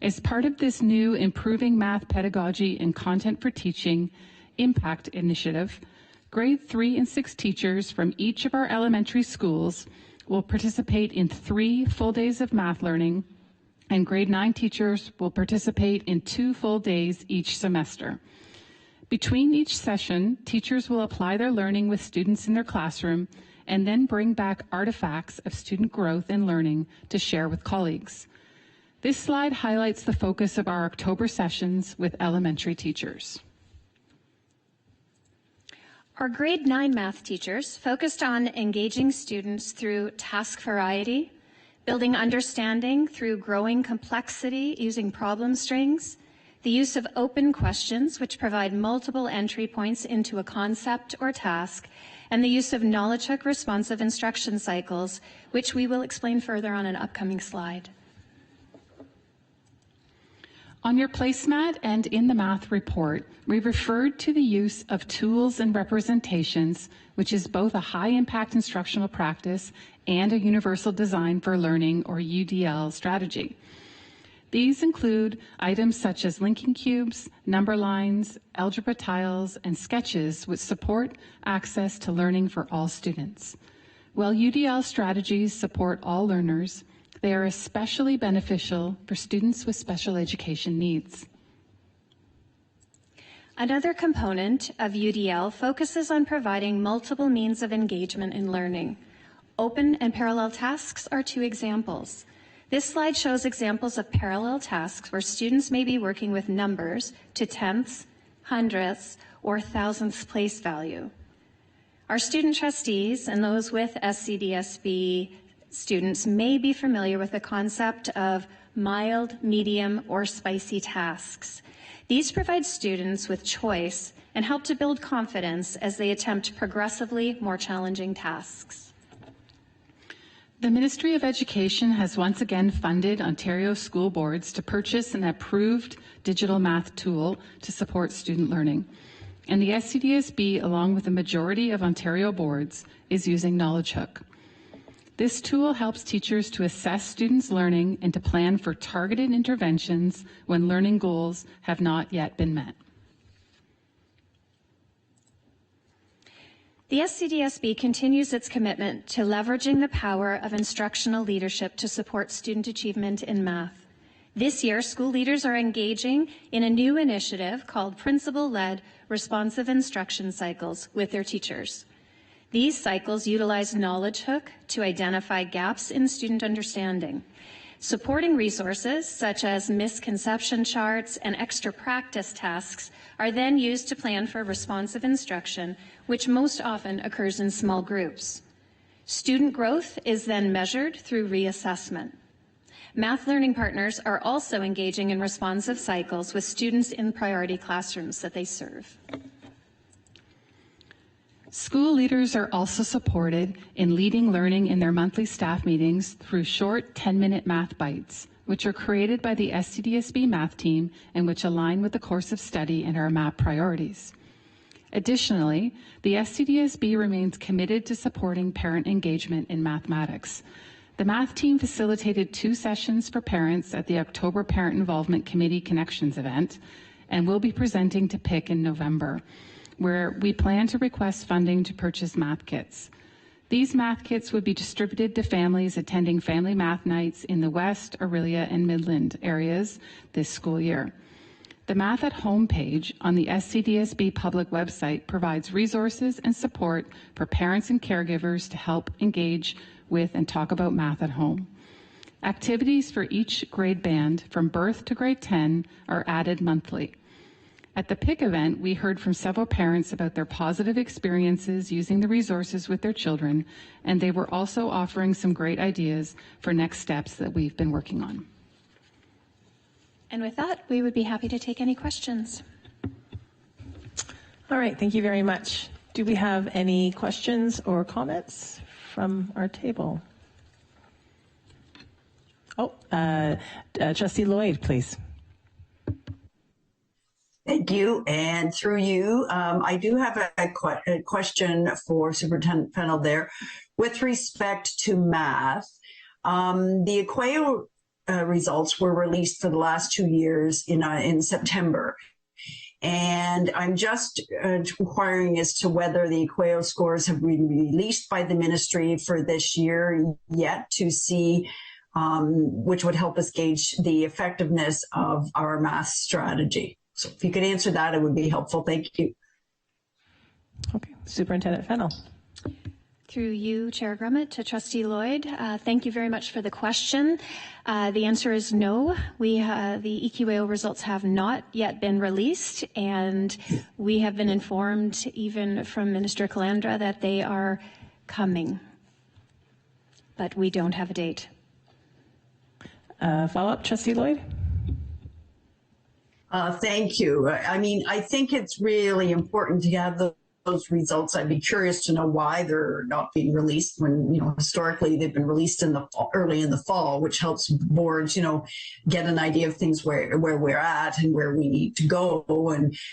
As part of this new Improving Math Pedagogy and Content for Teaching Impact initiative, grade 3 and 6 teachers from each of our elementary schools will participate in 3 full days of math learning, and grade 9 teachers will participate in 2 full days each semester. Between each session, teachers will apply their learning with students in their classroom and then bring back artifacts of student growth and learning to share with colleagues. This slide highlights the focus of our October sessions with elementary teachers. Our grade 9 math teachers focused on engaging students through task variety, building understanding through growing complexity using problem strings, the use of open questions which provide multiple entry points into a concept or task, and the use of knowledge hook responsive instruction cycles, which we will explain further on an upcoming slide. On your placemat and in the math report, we referred to the use of tools and representations, which is both a high-impact instructional practice and a universal design for learning, or UDL, strategy. These include items such as linking cubes, number lines, algebra tiles, and sketches which support access to learning for all students. While UDL strategies support all learners, they are especially beneficial for students with special education needs. Another component of UDL focuses on providing multiple means of engagement in learning. Open and parallel tasks are 2 examples. This slide shows examples of parallel tasks where students may be working with numbers to tenths, hundredths, or thousandths place value. Our student trustees and those with SCDSB students may be familiar with the concept of mild, medium, or spicy tasks. These provide students with choice and help to build confidence as they attempt progressively more challenging tasks. The Ministry of Education has once again funded Ontario school boards to purchase an approved digital math tool to support student learning. And the SCDSB, along with the majority of Ontario boards, is using Knowledge Hook. This tool helps teachers to assess students' learning and to plan for targeted interventions when learning goals have not yet been met. The SCDSB continues its commitment to leveraging the power of instructional leadership to support student achievement in math. This year, school leaders are engaging in a new initiative called Principal-Led Responsive Instruction Cycles with their teachers. These cycles utilize Knowledge Hook to identify gaps in student understanding. Supporting resources such as misconception charts and extra practice tasks are then used to plan for responsive instruction, which most often occurs in small groups. Student growth is then measured through reassessment. Math learning partners are also engaging in responsive cycles with students in priority classrooms that they serve. School leaders are also supported in leading learning in their monthly staff meetings through short 10-minute math bites, which are created by the SCDSB math team and which align with the course of study and our MAP priorities. Additionally, the SCDSB remains committed to supporting parent engagement in mathematics. The math team facilitated 2 sessions for parents at the October Parent Involvement Committee Connections event and will be presenting to PIC in November, where we plan to request funding to purchase math kits. These math kits would be distributed to families attending family math nights in the West, Orillia, and Midland areas this school year. The Math at Home page on the SCDSB public website provides resources and support for parents and caregivers to help engage with and talk about math at home. Activities for each grade band from birth to grade 10 are added monthly. At the PIC event, we heard from several parents about their positive experiences using the resources with their children, and they were also offering some great ideas for next steps that we've been working on. And with that, we would be happy to take any questions. All right, thank you very much. Do we have any questions or comments from our table? Oh, Trustee Lloyd, please. Thank you. And through you, I do have a question for Superintendent Fennell there. With respect to math, the Equeo results were released for the last 2 years in September. And I'm just inquiring as to whether the Equeo scores have been released by the ministry for this year yet to see, which would help us gauge the effectiveness of our math strategy. So if you could answer that, it would be helpful. Thank you. Okay, Superintendent Fennell. Through you, Chair Grummett, to Trustee Lloyd. Thank you very much for the question. The answer is no. The EQAO results have not yet been released, and we have been informed even from Minister Calandra that they are coming, but we don't have a date. Follow-up, Trustee Lloyd? Thank you. I mean, I think it's really important to have those results. I'd be curious to know why they're not being released when, historically they've been released early in the fall, which helps boards, get an idea of things where we're at and where we need to go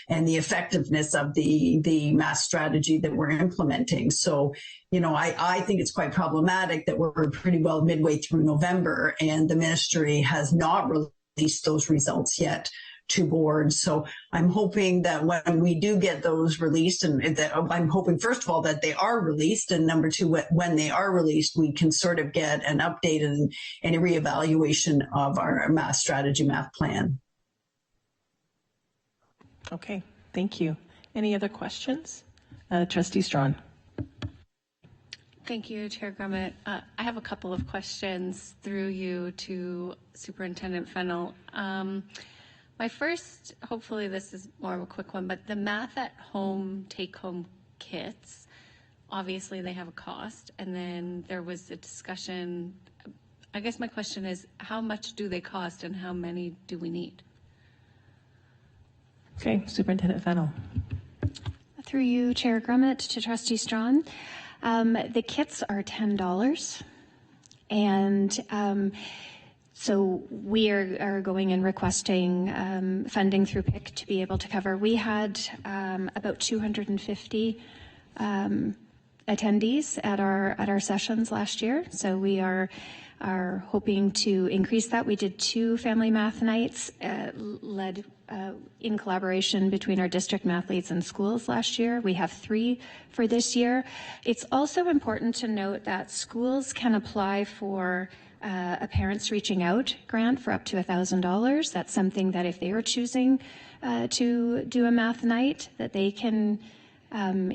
and the effectiveness of the math strategy that we're implementing. So, I think it's quite problematic that we're pretty well midway through November and the ministry has not released those results yet to boards. So I'm hoping that when we do get those released, and that I'm hoping, first of all, that they are released, and number two, when they are released, we can sort of get an update and a reevaluation of our math plan. Okay, thank you. Any other questions? Trustee Strawn. Thank you, Chair Grummett. I have a couple of questions through you to Superintendent Fennell. My first, hopefully this is more of a quick one, but the Math at Home take-home kits, obviously they have a cost, and then there was a discussion. I guess my question is, how much do they cost and how many do we need? Okay, Superintendent Fennell. Through you, Chair Grummett, to Trustee Strawn. The kits are $10, and so we are going and requesting funding through PIC to be able to cover. We had about 250 attendees at our sessions last year, so we are hoping to increase that. We did 2 family math nights led in collaboration between our district math leads and schools last year. We have 3 for this year. It's also important to note that schools can apply for a Parents Reaching Out grant for up to $1,000. That's something that if they are choosing to do a math night, that they can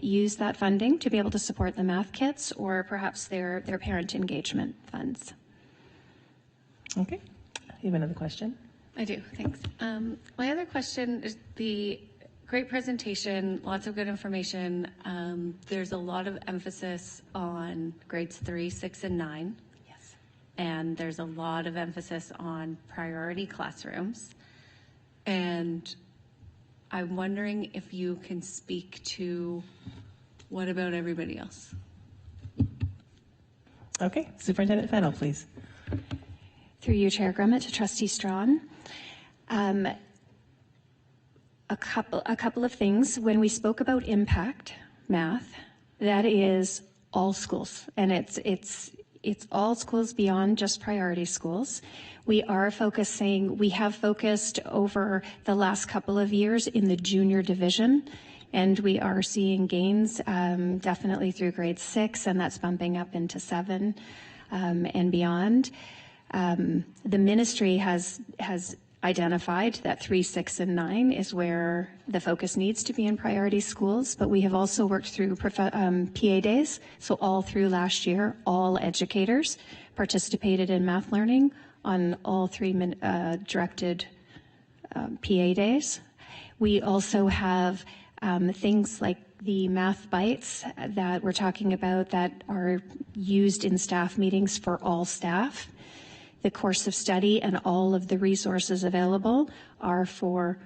use that funding to be able to support the math kits or perhaps their parent engagement funds. Okay. You have another question? I do, thanks. My other question is the great presentation, lots of good information. There's a lot of emphasis on grades 3, 6, and 9. And there's a lot of emphasis on priority classrooms. And I'm wondering if you can speak to what about everybody else? Okay, Superintendent Fennell, please. Through you, Chair Grummett, to Trustee Strawn. A couple of things. When we spoke about impact math, that is all schools, and it's all schools beyond just priority schools. We have focused over the last couple of years in the junior division, and we are seeing gains definitely through grade 6, and that's bumping up into 7 and beyond. The ministry has identified that 3, 6, and 9 is where the focus needs to be in priority schools, but we have also worked through PA days. So all through last year, all educators participated in math learning on all 3 directed PA days. We also have things like the math bites that we're talking about that are used in staff meetings for all staff. The course of study and all of the resources available are for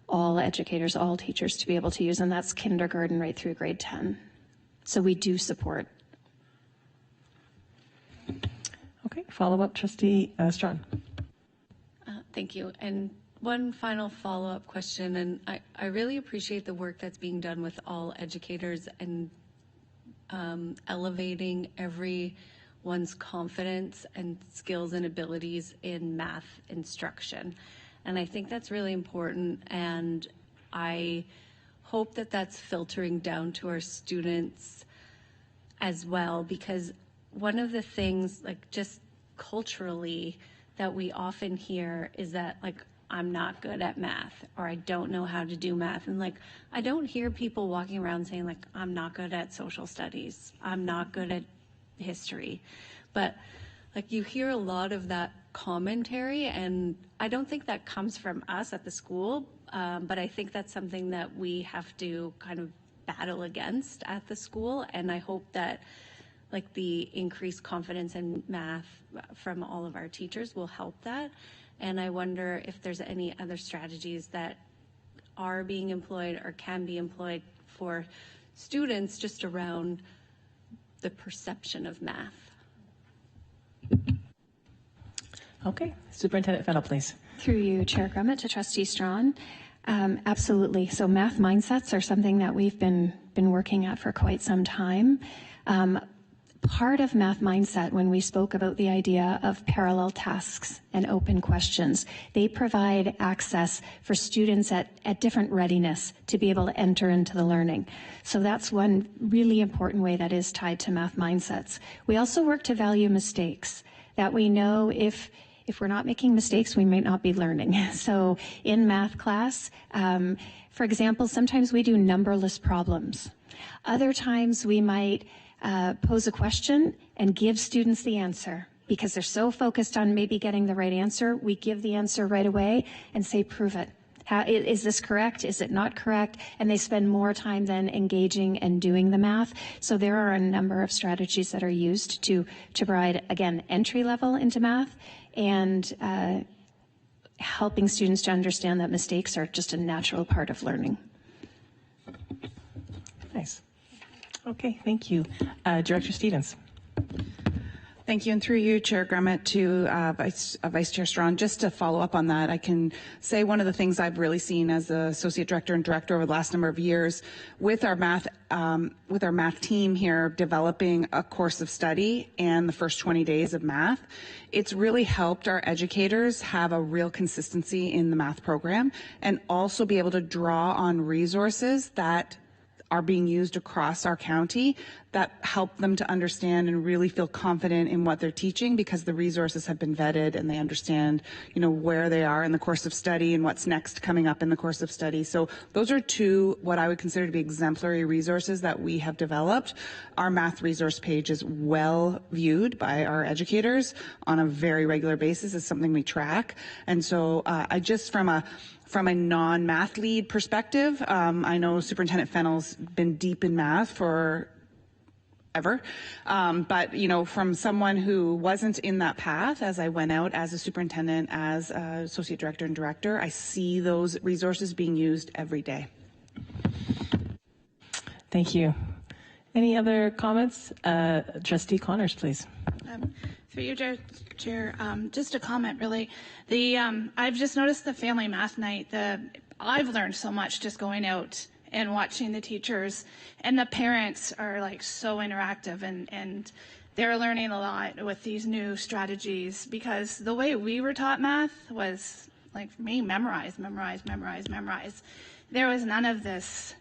all educators, all teachers to be able to use, and that's kindergarten right through grade 10. So we do support. Okay, follow-up, Trustee Strawn. Thank you. And one final follow-up question, and I really appreciate the work that's being done with all educators and elevating everyone's confidence and skills and abilities in math instruction. And I think that's really important, and I hope that that's filtering down to our students as well, because one of the things, like just culturally, that we often hear is that, like, I'm not good at math, or I don't know how to do math. And like, I don't hear people walking around saying like, I'm not good at social studies, I'm not good at history. But like, you hear a lot of that commentary, and I don't think that comes from us at the school, but I think that's something that we have to kind of battle against at the school. And I hope that like the increased confidence in math from all of our teachers will help that. And I wonder if there's any other strategies that are being employed or can be employed for students just around the perception of math. Okay, Superintendent Fennell, please. Through you, Chair Grummett, to Trustee Strawn. Absolutely. So math mindsets are something that we've been working at for quite some time. Part of math mindset, when we spoke about the idea of parallel tasks and open questions, they provide access for students at different readiness to be able to enter into the learning. So that's one really important way that is tied to math mindsets. We also work to value mistakes, that we know if we're not making mistakes, we might not be learning. So in math class, for example, sometimes we do numberless problems. Other times we might pose a question and give students the answer. Because they're so focused on maybe getting the right answer, we give the answer right away and say, prove it. Is this correct? Is it not correct? And they spend more time then engaging and doing the math. So there are a number of strategies that are used to provide, again, entry level into math and helping students to understand that mistakes are just a natural part of learning. Nice. Okay, thank you. Director Stevens. Thank you, and through you, Chair Grummett, to Vice Chair Strawn. Just to follow up on that, I can say one of the things I've really seen as the Associate Director and Director over the last number of years with our math team here developing a course of study and the first 20 days of math, it's really helped our educators have a real consistency in the math program and also be able to draw on resources that are being used across our county that help them to understand and really feel confident in what they're teaching, because the resources have been vetted and they understand, where they are in the course of study and what's next coming up in the course of study. So those are two what I would consider to be exemplary resources that we have developed. Our math resource page is well viewed by our educators on a very regular basis. It's something we track. And so I just from a non-math lead perspective, I know Superintendent Fennell's been deep in math for ever. But, from someone who wasn't in that path, as I went out as a superintendent, as associate director and director, I see those resources being used every day. Thank you. Any other comments? Trustee Connors, please. Through you, Chair, just a comment, really. I've just noticed the family math night. I've learned so much just going out and watching the teachers, and the parents are like so interactive, and they're learning a lot with these new strategies, because the way we were taught math was like, for me, memorize. There was none of this.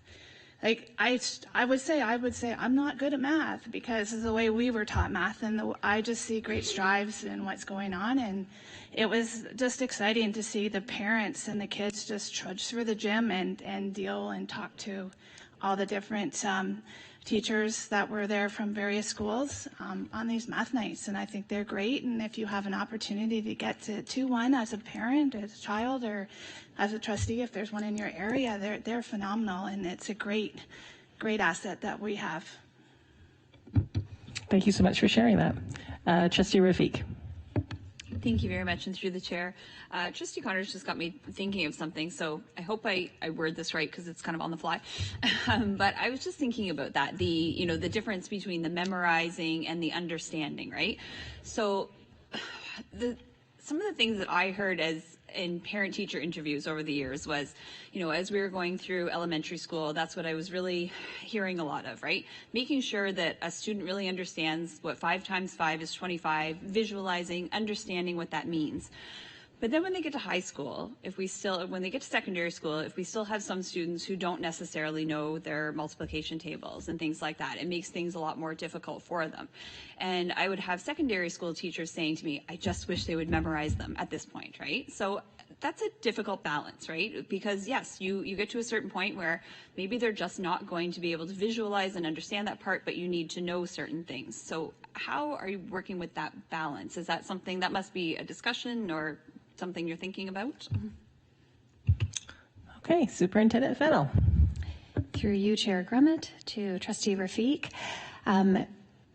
Like I would say I'm not good at math because of the way we were taught math, and I just see great strides in what's going on, and it was just exciting to see the parents and the kids just trudge through the gym and deal and talk to all the different teachers that were there from various schools on these math nights, and I think they're great. And if you have an opportunity to get to one as a parent, as a child, or as a trustee, if there's one in your area, they're phenomenal, and it's a great asset that we have. Thank you so much for sharing that. Trustee Rafiq. Thank you very much, and through the chair. Trustee Connors just got me thinking of something, so I hope I word this right because it's kind of on the fly. But I was just thinking about that, the difference between the memorizing and the understanding, right? So some of the things that I heard in parent-teacher interviews over the years was, as we were going through elementary school, that's what I was really hearing a lot of, right? Making sure that a student really understands what 5 times 5 is 25, visualizing, understanding what that means. But then when they get to high school, when they get to secondary school, if we still have some students who don't necessarily know their multiplication tables and things like that, it makes things a lot more difficult for them. And I would have secondary school teachers saying to me, I just wish they would memorize them at this point, right? So that's a difficult balance, right? Because yes, you get to a certain point where maybe they're just not going to be able to visualize and understand that part, but you need to know certain things. So how are you working with that balance? Is that something that must be a discussion or something you're thinking about? Okay, Superintendent Fennell. Through you, Chair Grummett, to Trustee Rafiq.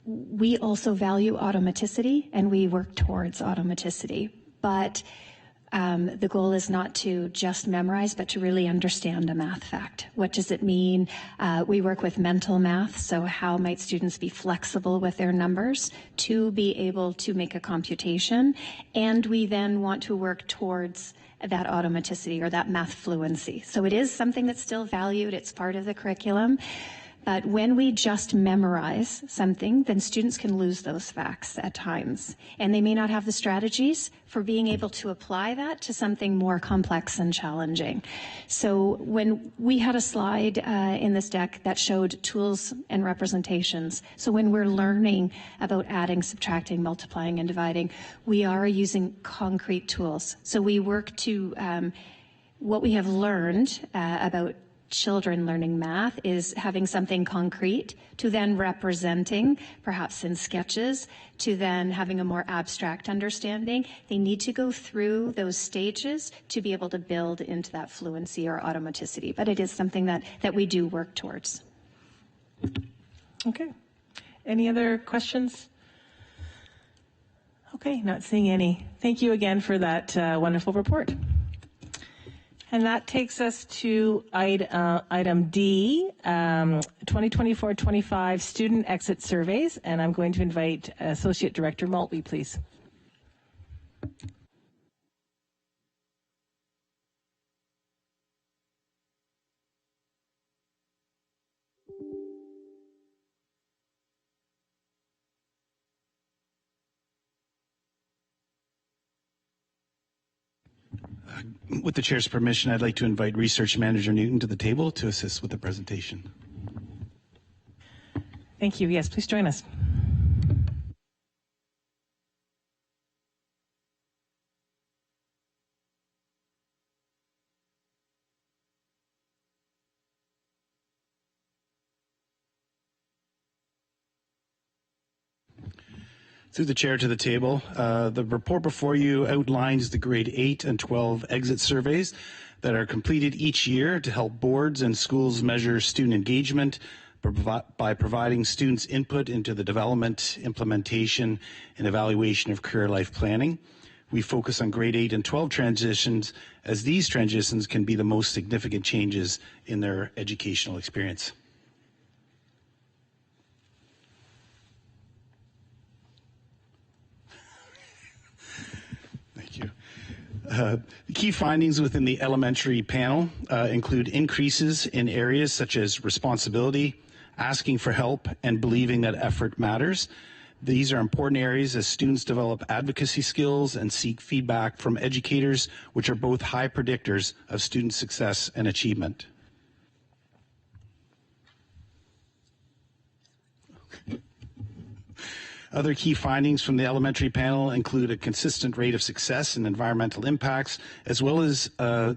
We also value automaticity, and we work towards automaticity. But the goal is not to just memorize, but to really understand a math fact. What does it mean? We work with mental math, so how might students be flexible with their numbers to be able to make a computation? And we then want to work towards that automaticity or that math fluency. So it is something that's still valued. It's part of the curriculum. But when we just memorize something, then students can lose those facts at times. And they may not have the strategies for being able to apply that to something more complex and challenging. So when we had a slide in this deck that showed tools and representations. So when we're learning about adding, subtracting, multiplying, and dividing, we are using concrete tools. So we work to what we have learned about children learning math is having something concrete to then representing, perhaps in sketches, to then having a more abstract understanding. They need to go through those stages to be able to build into that fluency or automaticity. But it is something that we do work towards. Okay. Any other questions? Okay, not seeing any. Thank you again for that wonderful report. And that takes us to item D, 2024-25 student exit surveys. And I'm going to invite Associate Director Maltby, please. With the chair's permission, I'd like to invite Research Manager Newton to the table to assist with the presentation. Thank you. Yes, please join us. Through the chair to the table, the report before you outlines the grade 8 and 12 exit surveys that are completed each year to help boards and schools measure student engagement by providing students input into the development, implementation, and evaluation of career life planning. We focus on grade 8 and 12 transitions, as these transitions can be the most significant changes in their educational experience. The key findings within the elementary panel include increases in areas such as responsibility, asking for help, and believing that effort matters. These are important areas as students develop advocacy skills and seek feedback from educators, which are both high predictors of student success and achievement. Other key findings from the elementary panel include a consistent rate of success in environmental impacts, as well as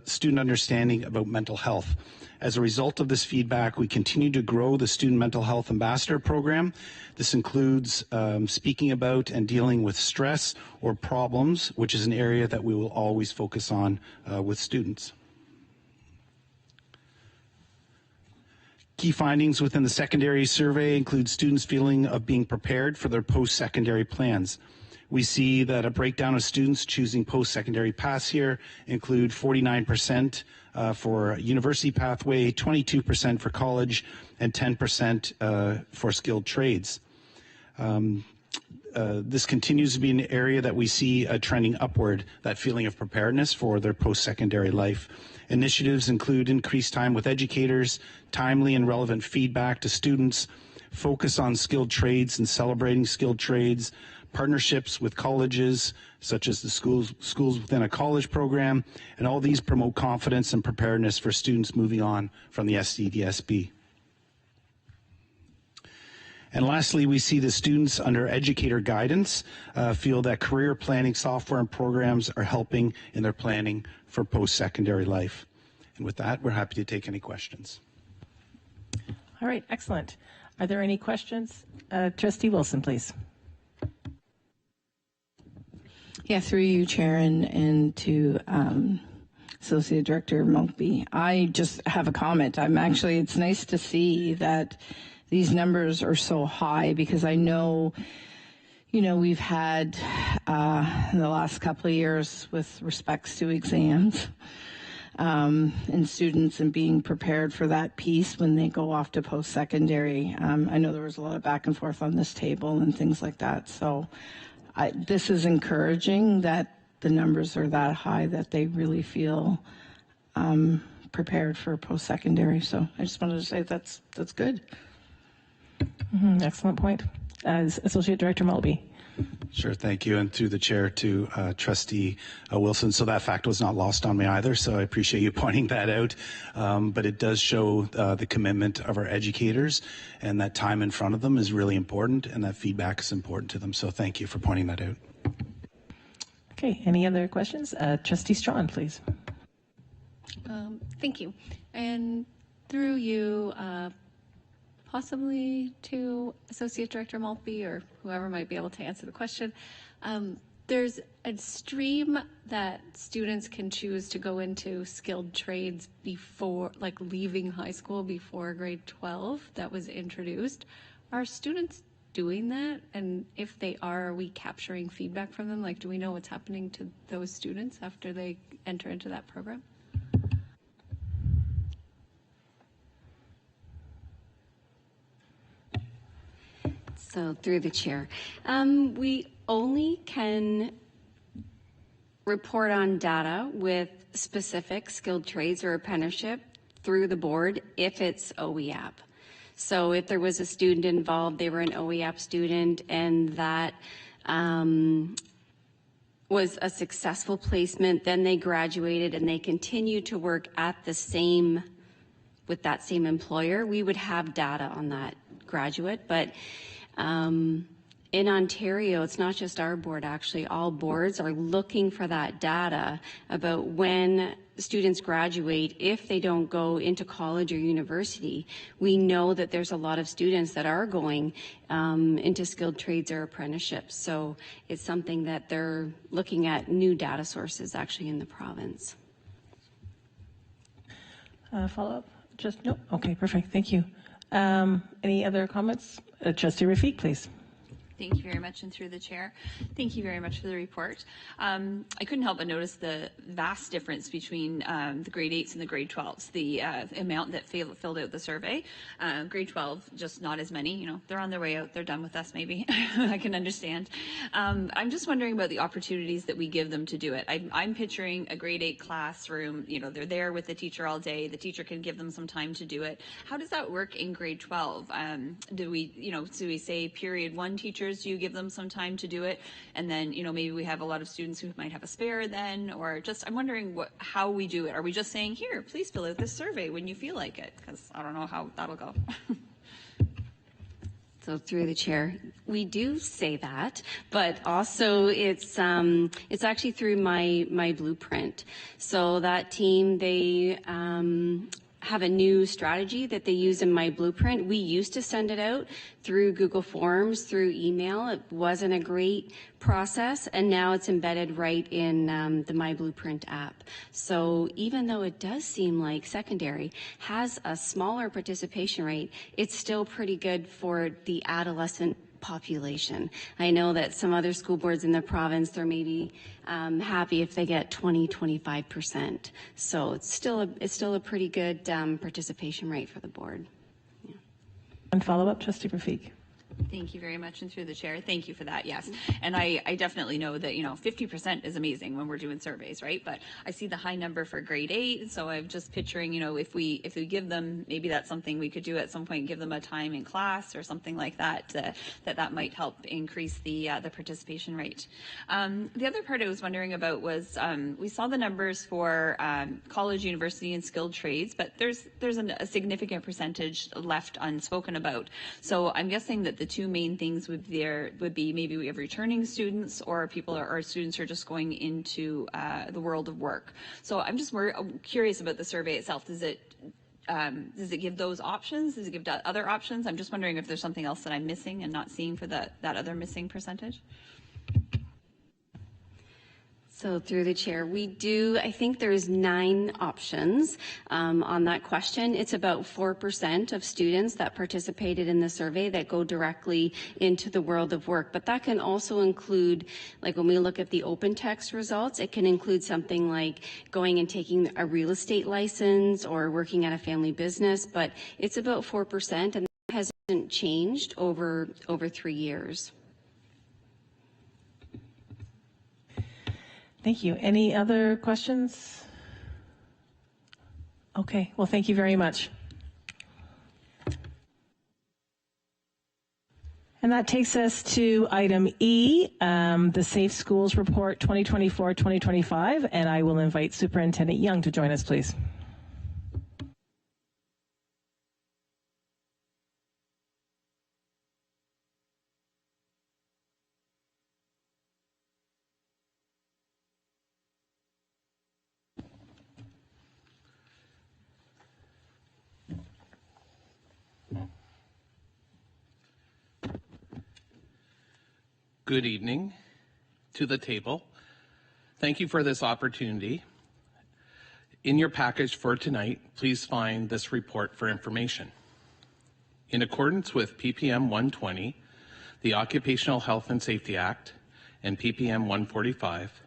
student understanding about mental health. As a result of this feedback, we continue to grow the Student Mental Health Ambassador Program. This includes speaking about and dealing with stress or problems, which is an area that we will always focus on with students. Key findings within the secondary survey include students' feeling of being prepared for their post-secondary plans. We see that a breakdown of students choosing post-secondary paths here include 49% for university pathway, 22% for college, and 10% for skilled trades. This continues to be an area that we see trending upward, that feeling of preparedness for their post-secondary life. Initiatives include increased time with educators, timely and relevant feedback to students, focus on skilled trades and celebrating skilled trades, partnerships with colleges, such as the schools within a college program, and all these promote confidence and preparedness for students moving on from the SCDSB. And lastly, we see the students under educator guidance feel that career planning software and programs are helping in their planning for post-secondary life. And with that, we're happy to take any questions. All right, excellent. Are there any questions? Trustee Wilson, please. Yeah, through you, Chair, and to Associate Director Mulkey. I just have a comment. It's nice to see that these numbers are so high, because I know, we've had in the last couple of years with respects to exams and students and being prepared for that piece when they go off to post-secondary. I know there was a lot of back and forth on this table and things like that. So this is encouraging that the numbers are that high, that they really feel prepared for post-secondary. So I just wanted to say that's good. Excellent point. Associate Director Mulby. Sure, thank you. And through the chair to Trustee Wilson. So that fact was not lost on me either, so I appreciate you pointing that out. But it does show the commitment of our educators, and that time in front of them is really important, and that feedback is important to them. So thank you for pointing that out. Okay, any other questions? Trustee Strawn, please. Thank you. And through you, possibly to Associate Director Maltby or whoever might be able to answer the question. There's a stream that students can choose to go into skilled trades before, like leaving high school before grade 12, that was introduced. Are students doing that? And if they are we capturing feedback from them? Like, do we know what's happening to those students after they enter into that program? So through the chair, we only can report on data with specific skilled trades or apprenticeship through the board if it's OEAP. So if there was a student involved, they were an OEAP student, and that was a successful placement, then they graduated and they continued to work at with that same employer, we would have data on that graduate. But in Ontario, it's not just our board, actually, all boards are looking for that data about when students graduate. If they don't go into college or university, we know that there's a lot of students that are going into skilled trades or apprenticeships. So it's something that they're looking at new data sources actually in the province. Follow-up? No? Okay, perfect. Thank you. Any other comments? Trustee Rafiq, please. Thank you very much, and through the chair, thank you very much for the report. I couldn't help but notice the vast difference between the grade 8s and the grade 12s, the amount that filled out the survey. Grade 12, just not as many, they're on their way out, they're done with us maybe, I can understand. I'm just wondering about the opportunities that we give them to do it. I'm picturing a grade 8 classroom, they're there with the teacher all day, the teacher can give them some time to do it. How does that work in grade 12? Do we say period 1 teachers, do you give them some time to do it? And then, maybe we have a lot of students who might have a spare then, or just, I'm wondering how we do it. Are we just saying, here, please fill out this survey when you feel like it? Because I don't know how that'll go. So through the chair, we do say that, but also it's actually through my blueprint. So that team, they have a new strategy that they use in my blueprint. We used to send it out through Google Forms, through email. It wasn't a great process, and now it's embedded right in the My Blueprint app. So even though it does seem like secondary has a smaller participation rate, it's still pretty good for the adolescent population. I know that some other school boards in the province, they're maybe happy if they get 20-25%. So it's still a pretty good participation rate for the board. Yeah. And follow up, Trustee Rafik. Thank you very much, and through the chair, thank you for that. Yes, and I definitely know that 50% is amazing when we're doing surveys, right? But I see the high number for grade 8, so I'm just picturing, if we give them, maybe that's something we could do at some point, give them a time in class or something like that, that might help increase the participation rate. The other part I was wondering about was we saw the numbers for college, university, and skilled trades, but there's a significant percentage left unspoken about. So I'm guessing that the two main things would be maybe we have returning students or people or students who are just going into the world of work. So I'm just curious about the survey itself. Does it give those options? Does it give other options? I'm just wondering if there's something else that I'm missing and not seeing for that other missing percentage. So through the chair, I think there's 9 options on that question. It's about 4% of students that participated in the survey that go directly into the world of work. But that can also include, like when we look at the open text results, it can include something like going and taking a real estate license or working at a family business. But it's about 4%, and that hasn't changed over 3 years. Thank you. Any other questions? Okay, well, thank you very much. And that takes us to item E, the Safe Schools Report 2024-2025, and I will invite Superintendent Young to join us, please. Good evening to the table. Thank you for this opportunity. In your package for tonight, please find this report for information. In accordance with PPM 120, the Occupational Health and Safety Act, and PPM 145,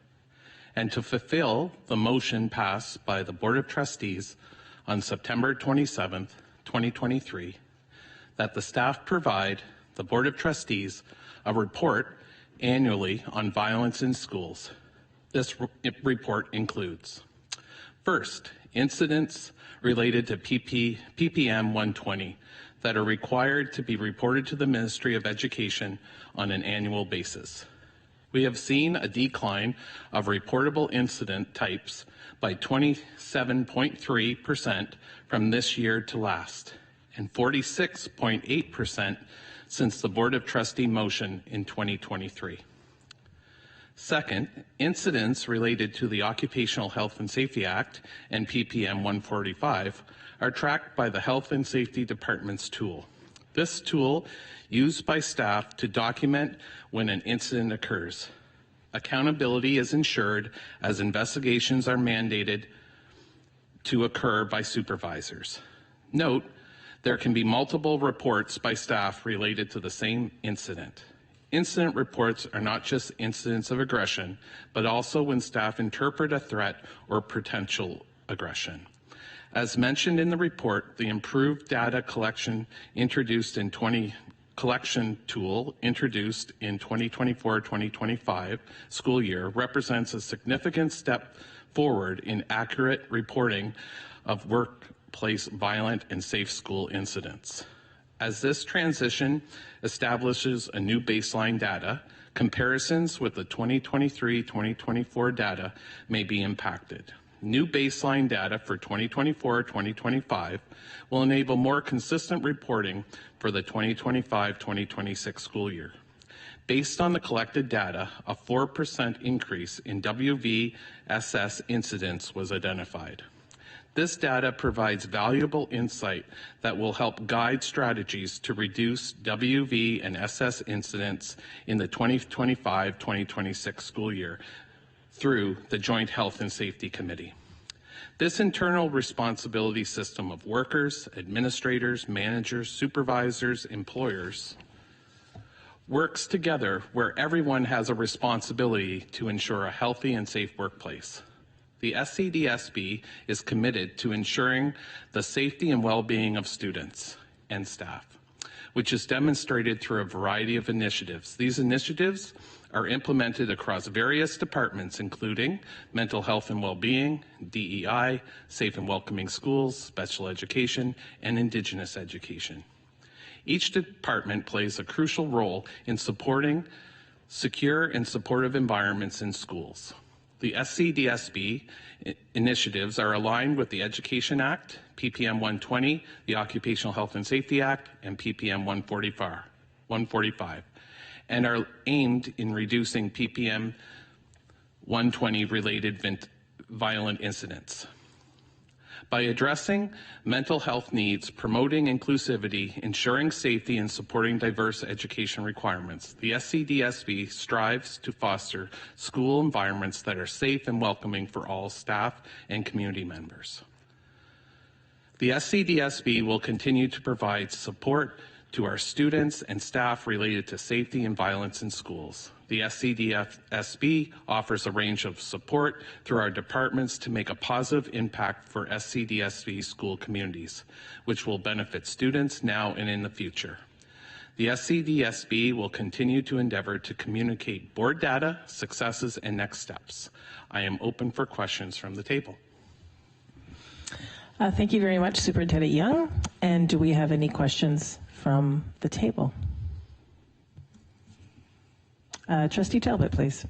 and to fulfill the motion passed by the Board of Trustees on September 27th, 2023, that the staff provide the Board of Trustees a report annually on violence in schools. This report includes, first, incidents related to PPM 120 that are required to be reported to the Ministry of Education on an annual basis. We have seen a decline of reportable incident types by 27.3% from this year to last, and 46.8% since the Board of Trustee motion in 2023. Second, incidents related to the Occupational Health and Safety Act and PPM 145 are tracked by the Health and Safety Department's tool. This tool used by staff to document when an incident occurs. Accountability is ensured as investigations are mandated to occur by supervisors. Note, there can be multiple reports by staff related to the same incident. Incident reports are not just incidents of aggression, but also when staff interpret a threat or potential aggression. As mentioned in the report, the improved data collection tool introduced in 2024-2025 school year represents a significant step forward in accurate reporting of workplace violent and safe school incidents. As this transition establishes a new baseline data, comparisons with the 2023-2024 data may be impacted. New baseline data for 2024-2025 will enable more consistent reporting for the 2025-2026 school year. Based on the collected data, a 4% increase in WVSS incidents was identified. This data provides valuable insight that will help guide strategies to reduce WV and SS incidents in the 2025-2026 school year through the Joint Health and Safety Committee. This internal responsibility system of workers, administrators, managers, supervisors, employers works together where everyone has a responsibility to ensure a healthy and safe workplace. The SCDSB is committed to ensuring the safety and well-being of students and staff, which is demonstrated through a variety of initiatives. These initiatives are implemented across various departments, including mental health and well-being, DEI, safe and welcoming schools, special education, and Indigenous education. Each department plays a crucial role in supporting secure and supportive environments in schools. The SCDSB initiatives are aligned with the Education Act, PPM 120, the Occupational Health and Safety Act, and PPM 145, and are aimed in reducing PPM 120 related violent incidents. By addressing mental health needs, promoting inclusivity, ensuring safety, and supporting diverse education requirements, the SCDSB strives to foster school environments that are safe and welcoming for all staff and community members. The SCDSB will continue to provide support to our students and staff related to safety and violence in schools. The SCDSB offers a range of support through our departments to make a positive impact for SCDSB school communities, which will benefit students now and in the future. The SCDSB will continue to endeavor to communicate board data, successes, and next steps. I am open for questions from the table. Thank you very much, Superintendent Young. And do we have any questions from the table? Trustee Talbot, please.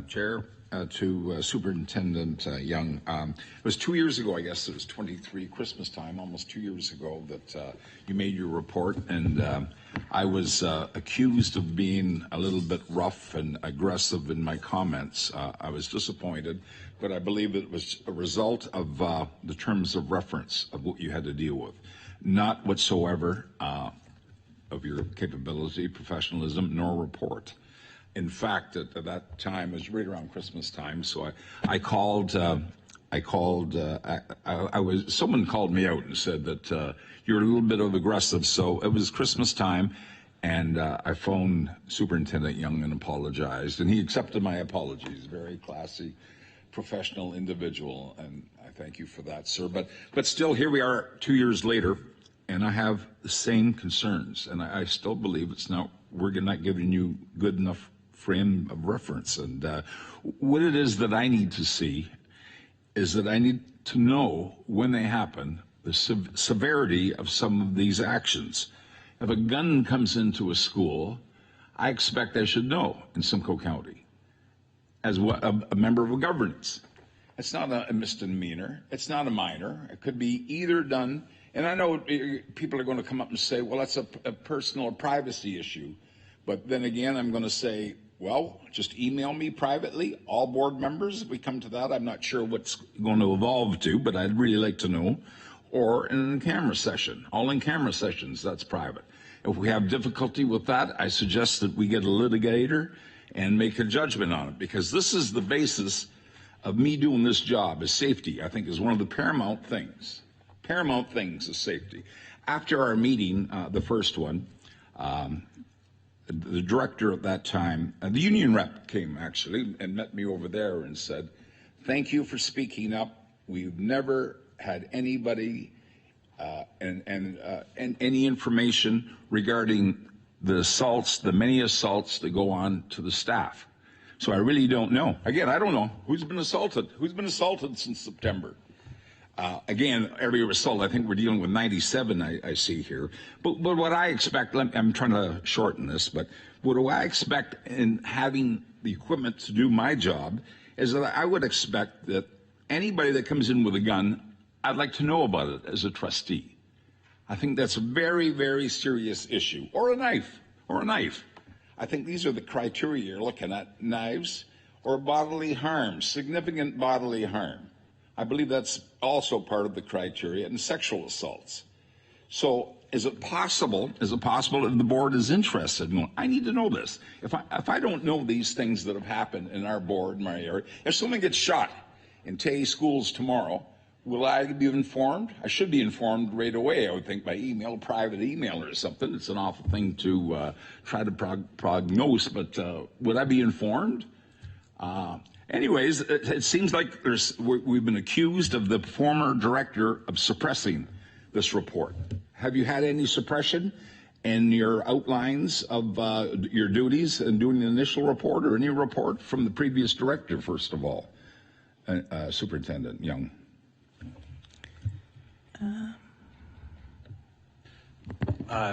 Chair, to Superintendent Young. It was 2 years ago, I guess it was 23 Christmas time, almost 2 years ago, that you made your report, and I was accused of being a little bit rough and aggressive in my comments. I was disappointed, but I believe it was a result of the terms of reference of what you had to deal with, not whatsoever of your capability, professionalism, nor report. In fact, at that time, it was right around Christmas time, so someone called me out and said that you're a little bit of aggressive, so it was Christmas time, and I phoned Superintendent Young and apologized, and he accepted my apologies. Very classy, professional individual, and I thank you for that, sir. But still, here we are 2 years later, and I have the same concerns, and I still believe we're not giving you good enough frame of reference. And what it is that I need to see is that I need to know when they happen, the severity of some of these actions. If a gun comes into a school, I expect I should know in Simcoe County as a member of a governance. It's not a misdemeanor. It's not a minor. It could be either done. And I know people are going to come up and say, well, that's a personal or privacy issue. But then again, I'm going to say, well, just email me privately, all board members, if we come to that. I'm not sure what's going to evolve to, but I'd really like to know. Or in a camera session, all in camera sessions, that's private. If we have difficulty with that, I suggest that we get a litigator and make a judgment on it, because this is the basis of me doing this job, is safety. I think is one of the paramount things. Paramount things is safety. After our meeting, the first one, the director at that time, the union rep came actually and met me over there and said, thank you for speaking up. We've never had anybody and any information regarding the assaults, the many assaults that go on to the staff. So I really don't know. Again, I don't know who's been assaulted. Who's been assaulted since September? Again, every assault, I think we're dealing with 97, I see here. But what I expect, I'm trying to shorten this, but what do I expect in having the equipment to do my job is that I would expect that anybody that comes in with a gun, I'd like to know about it as a trustee. I think that's a very, very serious issue. Or a knife. I think these are the criteria you're looking at: knives or bodily harm, significant bodily harm. I believe that's also part of the criteria, and sexual assaults. So is it possible if the board is interested in, I need to know this. If I don't know these things that have happened in our board, in my area, if someone gets shot in Tay schools tomorrow, will I be informed? I should be informed right away, I would think, by email, private email or something. It's an awful thing to try to prognose, but would I be informed? Anyways, it seems like we've been accused of the former director of suppressing this report. Have you had any suppression in your outlines of your duties in doing the initial report, or any report from the previous director, first of all, Superintendent Young?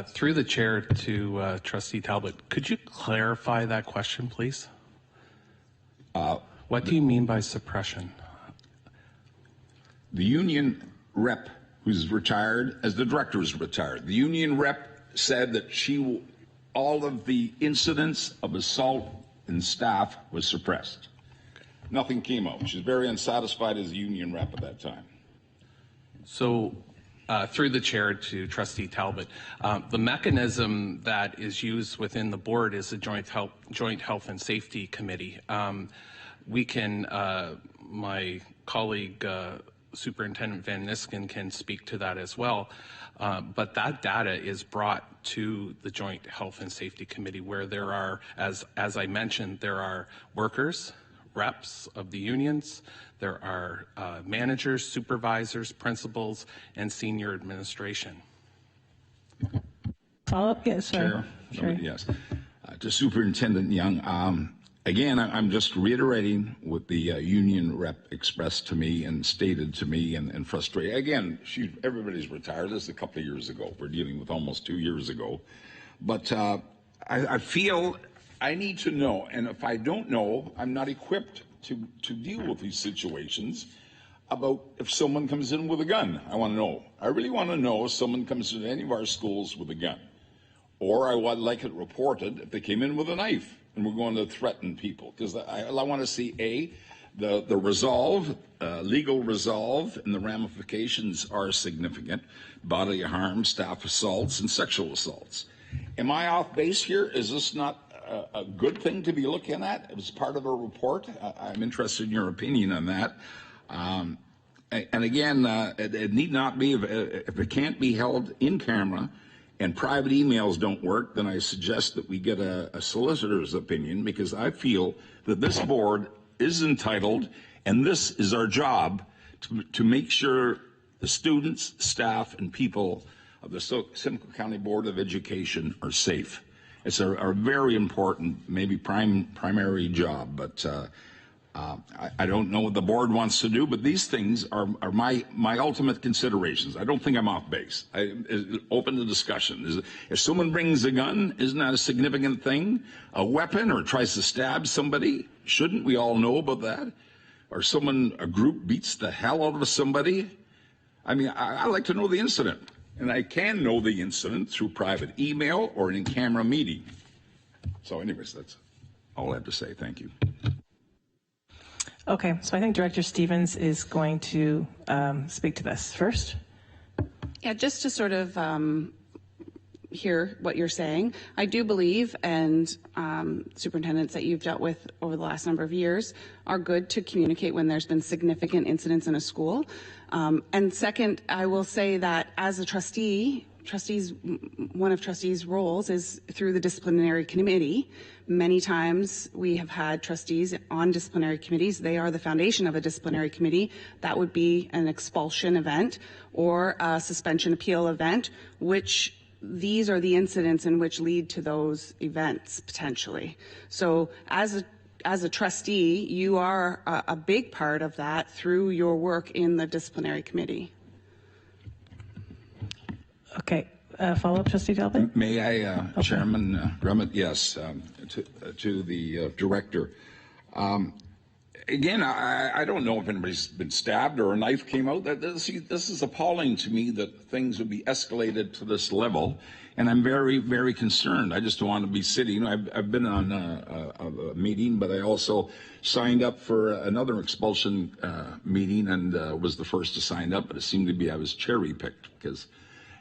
Through the chair to Trustee Talbot, could you clarify that question, please? What do you mean by suppression? The union rep who's retired, as the director is retired, the union rep said that all of the incidents of assault in staff was suppressed. Nothing came out. She's very unsatisfied as a union rep at that time. So, through the chair to Trustee Talbot, the mechanism that is used within the board is a joint health and safety committee. We can, my colleague Superintendent Van Nisken can speak to that as well, but that data is brought to the joint health and safety committee, where there are, as I mentioned, there are workers, reps of the unions, there are managers, supervisors, principals, and senior administration. Follow-up? Yes, sorry. Chair, yes. To Superintendent Young, again, I'm just reiterating what the union rep expressed to me and stated to me and frustrated. Again, everybody's retired. This is a couple of years ago. We're dealing with almost 2 years ago. But I feel I need to know, and if I don't know, I'm not equipped to deal with these situations about if someone comes in with a gun. I want to know. I really want to know if someone comes into any of our schools with a gun. Or I would like it reported if they came in with a knife and we're going to threaten people. Because I want to see, the resolve, legal resolve, and the ramifications are significant. Bodily harm, staff assaults, and sexual assaults. Am I off base here? Is this not a good thing to be looking at as part of a report? I'm interested in your opinion on that. And again, it need not be, if it can't be held in camera and private emails don't work, then I suggest that we get a solicitor's opinion, because I feel that this board is entitled, and this is our job, to make sure the students, staff, and people of the Simcoe County Board of Education are safe. It's a very important, maybe primary job, but I don't know what the board wants to do, but these things are my ultimate considerations. I don't think I'm off base. Open to discussion. If someone brings a gun, isn't that a significant thing? A weapon, or tries to stab somebody? Shouldn't we all know about that? Or a group beats the hell out of somebody? I mean, I like to know the incident. And I can know the incident through private email or an in-camera meeting. So anyways, that's all I have to say. Thank you. Okay, so I think Director Stevens is going to speak to this first. Yeah, just to sort of hear what you're saying. I do believe, and superintendents that you've dealt with over the last number of years are good to communicate when there's been significant incidents in a school. And second, I will say that as a one of trustees' roles is through the disciplinary committee. Many times we have had trustees on disciplinary committees. They are the foundation of a disciplinary committee. That would be an expulsion event or a suspension appeal event, which these are the incidents in which lead to those events potentially. So as a trustee, you are a big part of that through your work in the disciplinary committee. Okay. Follow-up, Trustee Talbot? May I, okay. Chairman Drummond? Yes, to the director. Again, I don't know if anybody's been stabbed or a knife came out. This is appalling to me that things would be escalated to this level, and I'm very, very concerned. I just don't want to be sitting. I've been on a meeting, but I also signed up for another expulsion meeting and was the first to sign up, but it seemed to be I was cherry-picked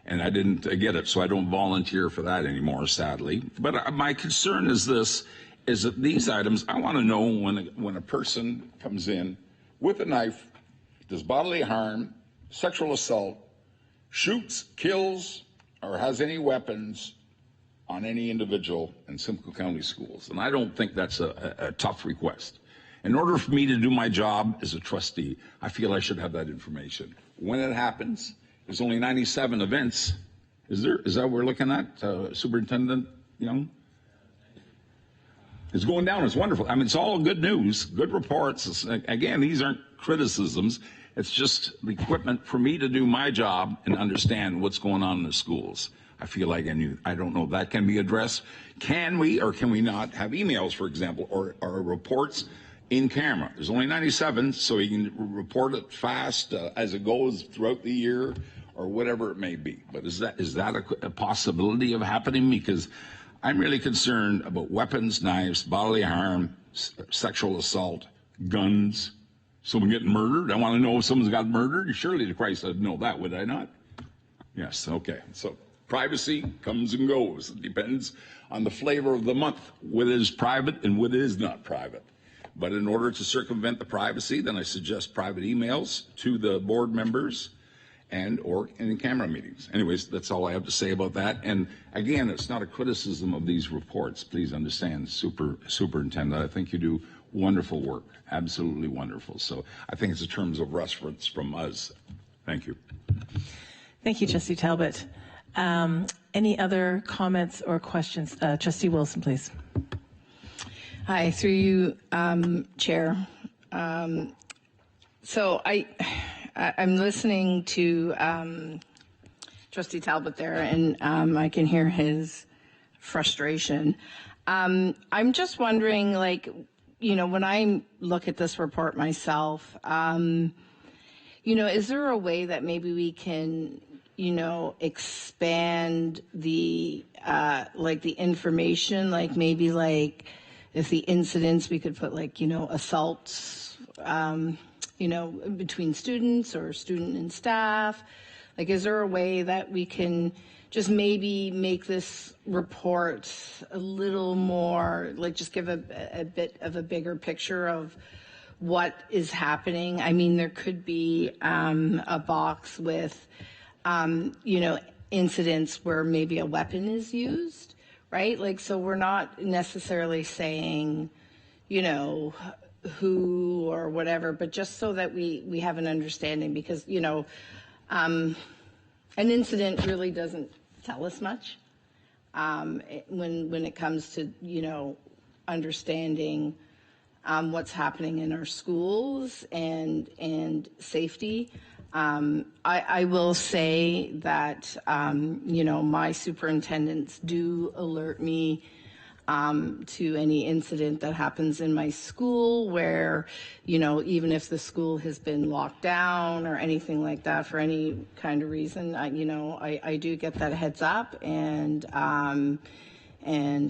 and I didn't get it, so I don't volunteer for that anymore, sadly. But my concern is this, is that these items, I want to know when a person comes in with a knife, does bodily harm, sexual assault shoots, kills, or has any weapons on any individual in Simcoe County schools. And I don't think that's a tough request. In order for me to do my job as a trustee, I feel I should have that information. When it happens, there's only 97 events. Is that what we're looking at, Superintendent Young? It's going down. It's wonderful. I mean, it's all good news, good reports. Again, these aren't criticisms. It's just the equipment for me to do my job and understand what's going on in the schools. I feel like I don't know if that can be addressed. Can we or can we not have emails, for example, or reports in camera? There's only 97, so you can report it fast as it goes throughout the year or whatever it may be. But is that a possibility of happening? Because I'm really concerned about weapons, knives, bodily harm, sexual assault, guns, someone getting murdered. I want to know if someone's got murdered. Surely to Christ I'd know that, would I not? Yes, okay. So privacy comes and goes. It depends on the flavor of the month, what is private and what is not private. But in order to circumvent the privacy, then I suggest private emails to the board members and or in camera meetings. Anyways, that's all I have to say about that. And again, it's not a criticism of these reports. Please understand, Superintendent, I think you do wonderful work, absolutely wonderful. So I think it's in terms of reference from us. Thank you. Thank you, Trustee Talbot. Any other comments or questions? Trustee Wilson, please. Hi, through you, Chair. So I'm listening to Trustee Talbot there, and I can hear his frustration. I'm just wondering, like, when I look at this report myself, is there a way that maybe we can, expand the the information, if the incidents, we could put assaults, between students or student and staff. Is there a way that we can just maybe make this report a little more, just give a bit of a bigger picture of what is happening? I mean, there could be a box with, incidents where maybe a weapon is used, right? So we're not necessarily saying, who or whatever, but just so that we have an understanding, because, an incident really doesn't tell us much when it comes to, understanding what's happening in our schools and safety. I will say that, my superintendents do alert me to any incident that happens in my school where, even if the school has been locked down or anything like that for any kind of reason, I do get that heads up, and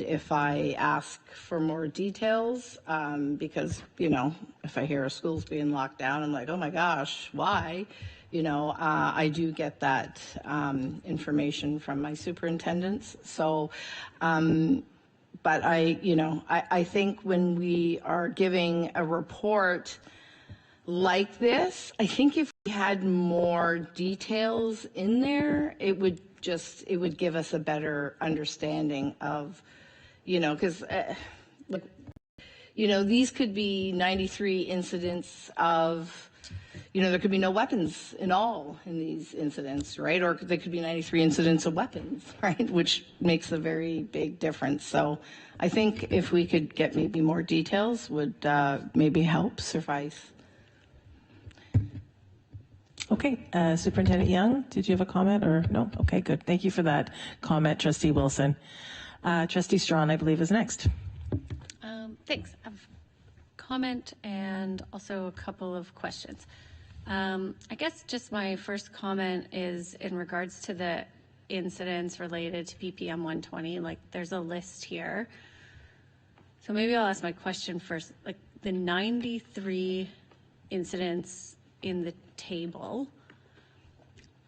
if I ask for more details, because, if I hear a school's being locked down, I'm like, oh my gosh, why? I do get that information from my superintendents. So, but I think when we are giving a report like this, I think if we had more details in there, it would give us a better understanding of, because, these could be 93 incidents of, there could be no weapons in these incidents, right? Or there could be 93 incidents of weapons, right? Which makes a very big difference. So I think if we could get maybe more details would maybe help suffice. Okay, Superintendent Young, did you have a comment or no? Okay, good. Thank you for that comment, Trustee Wilson. Trustee Strawn, I believe, is next. Thanks. I have a comment and also a couple of questions. I guess just my first comment is in regards to the incidents related to PPM 120. There's a list here. So maybe I'll ask my question first. The 93 incidents in the table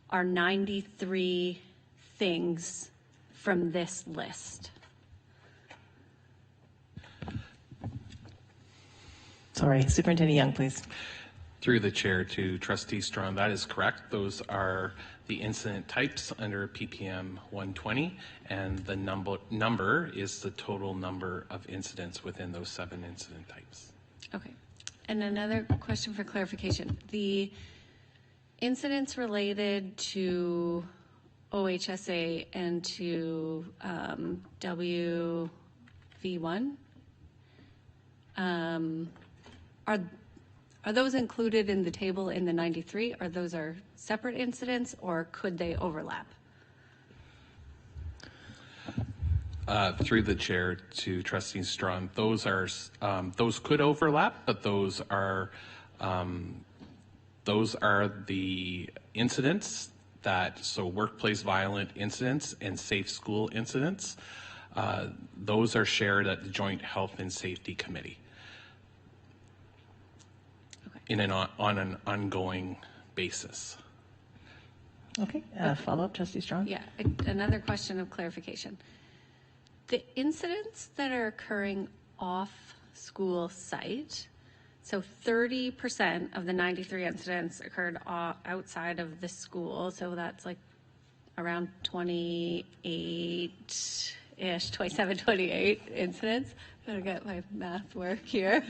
are 93 things from this list. Sorry, Superintendent Young, please. Through the chair to Trustee Strong, that is correct. Those are the incident types under PPM 120, and the number is the total number of incidents within those 7 incident types. Okay. And another question for clarification. The incidents related to OHSA and to WV1, are those included in the table in the 93? Or those are separate incidents, or could they overlap? Through the chair to Trustee Strong, those could overlap, but those are the incidents so workplace violent incidents and safe school incidents. Those are shared at the Joint Health and Safety Committee on an ongoing basis. Okay, follow-up, Trustee Strong? Yeah, another question of clarification. The incidents that are occurring off school site, so 30% of the 93 incidents occurred outside of the school, so that's like around 28-ish, 27, 28 incidents. Gotta get my math work here.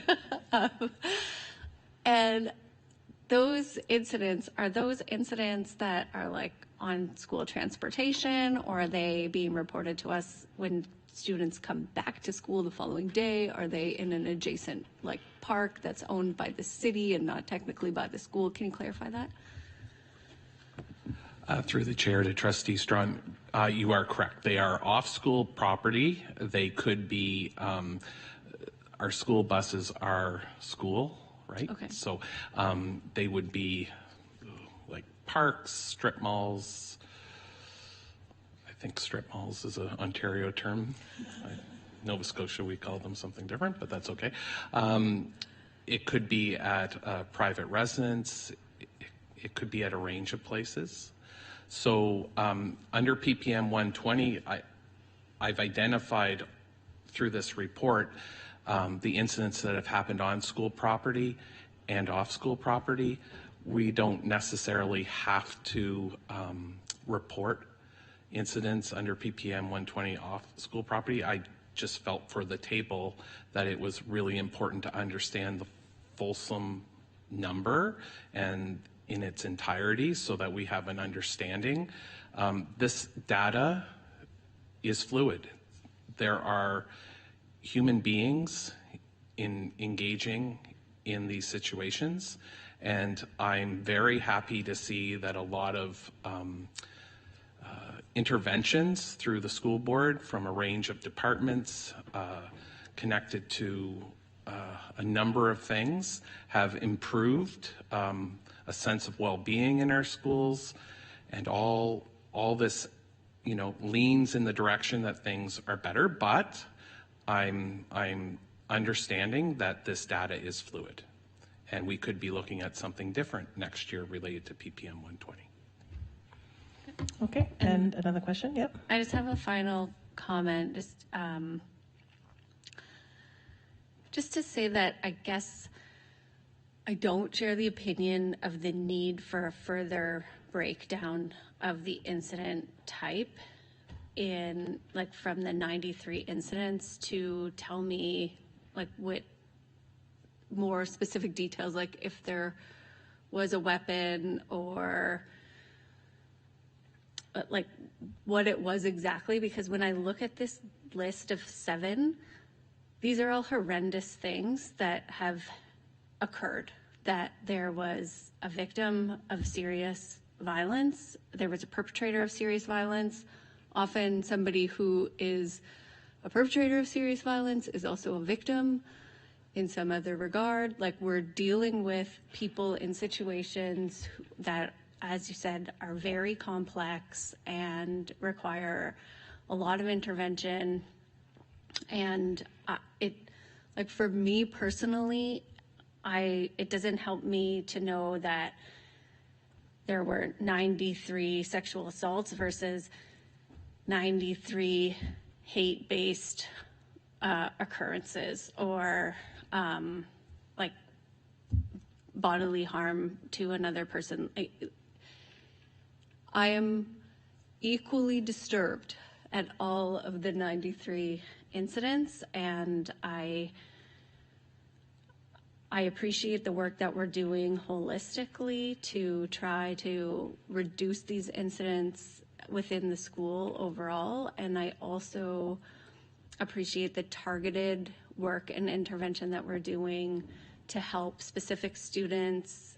And those incidents, are those incidents that are like on school transportation, or are they being reported to us when students come back to school the following day? Are they in an adjacent like park that's owned by the city and not technically by the school? Can you clarify that? Through the chair to Trustee Strong, you are correct. They are off-school property. They could be, our school buses are school, right? Okay. So they would be like parks, strip malls. I think strip malls is an Ontario term. Nova Scotia, we call them something different, but that's okay. It could be at a private residence. It could be at a range of places. So under PPM 120, I've identified through this report the incidents that have happened on school property and off school property. We don't necessarily have to report incidents under PPM 120 off school property. I just felt for the table that it was really important to understand the fulsome number and in its entirety so that we have an understanding. This data is fluid. There are human beings engaging in these situations, and I'm very happy to see that a lot of interventions through the school board from a range of departments connected to a number of things have improved a sense of well-being in our schools, and all this, leans in the direction that things are better. But I'm understanding that this data is fluid, and we could be looking at something different next year related to PPM 120. Okay, and another question? Yep. I just have a final comment, just to say that I guess I don't share the opinion of the need for a further breakdown of the incident type from the 93 incidents to tell me what more specific details, like if there was a weapon or what it was exactly, because when I look at this list of 7, these are all horrendous things that have occurred, that there was a victim of serious violence, there was a perpetrator of serious violence. Often somebody who is a perpetrator of serious violence is also a victim in some other regard. We're dealing with people in situations that, as you said, are very complex and require a lot of intervention. And for me personally, it doesn't help me to know that there were 93 sexual assaults versus 93 hate-based bodily harm to another person. I am equally disturbed at all of the 93 incidents, and I appreciate the work that we're doing holistically to try to reduce these incidents within the school overall. And I also appreciate the targeted work and intervention that we're doing to help specific students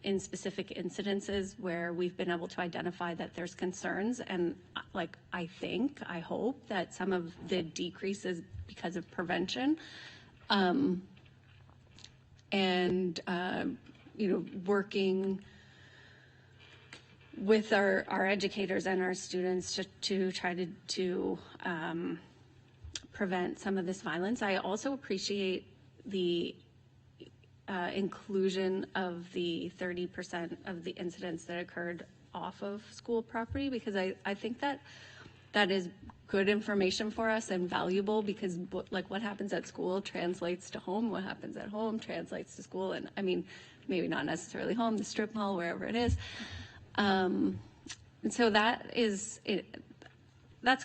in specific incidences where we've been able to identify that there's concerns. And I hope that some of the decrease is because of prevention. Working with our educators and our students to try to prevent some of this violence. I also appreciate the inclusion of the 30% of the incidents that occurred off of school property, because I think that is good information for us and valuable, because what happens at school translates to home, what happens at home translates to school, and I mean, maybe not necessarily home, the strip mall, wherever it is. And so that's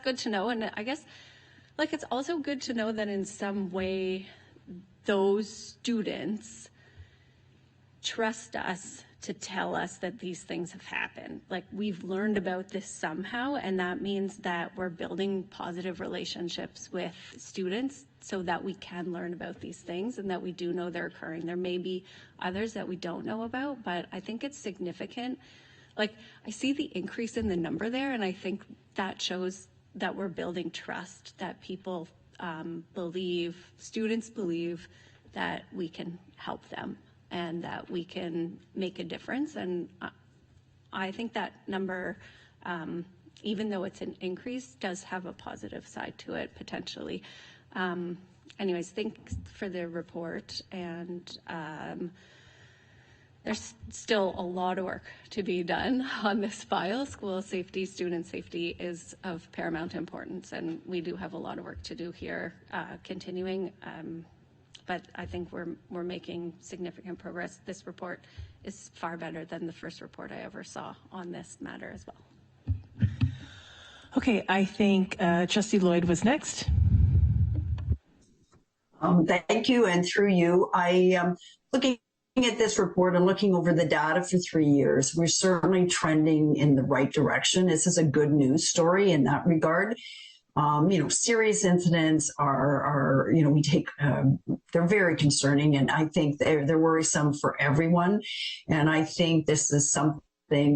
good to know. And I guess it's also good to know that in some way those students trust us to tell us that these things have happened. We've learned about this somehow, and that means that we're building positive relationships with students so that we can learn about these things and that we do know they're occurring. There may be others that we don't know about, but I think it's significant. I see the increase in the number there, and I think that shows that we're building trust, that people students believe that we can help them and that we can make a difference. And I think that number, even though it's an increase, does have a positive side to it potentially. Anyways, thanks for the report, and there's still a lot of work to be done on this file. School safety, student safety is of paramount importance, and we do have a lot of work to do here, continuing. But I think we're making significant progress. This report is far better than the first report I ever saw on this matter as well. Okay, I think Trustee Lloyd was next. Thank you, and through you, I am looking at this report and looking over the data for 3 years. We're certainly trending in the right direction. This is a good news story in that regard. Serious incidents are we take, they're very concerning, and I think they're worrisome for everyone. And I think this is something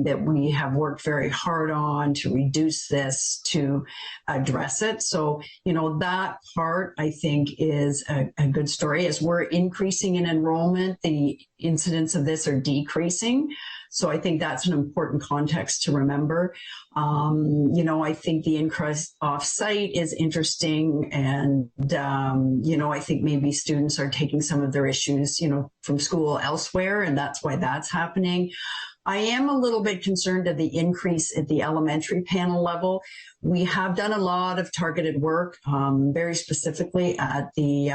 that we have worked very hard on to reduce this, to address it. So, that part I think is a good story. As we're increasing in enrollment, the incidents of this are decreasing. So I think that's an important context to remember. I think the increase off-site is interesting, and, I think maybe students are taking some of their issues, from school elsewhere, and that's why that's happening. I am a little bit concerned at the increase at the elementary panel level. We have done a lot of targeted work, very specifically at the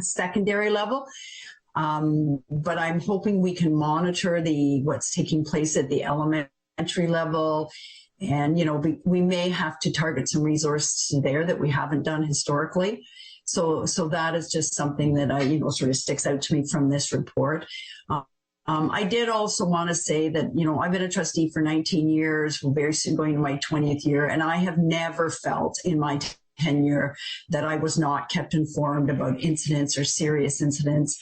secondary level. But I'm hoping we can monitor what's taking place at the elementary level. And, we may have to target some resources there that we haven't done historically. So that is just something that sort of sticks out to me from this report. I did also want to say that, I've been a trustee for 19 years, very soon going to my 20th year, and I have never felt in my tenure that I was not kept informed about incidents or serious incidents.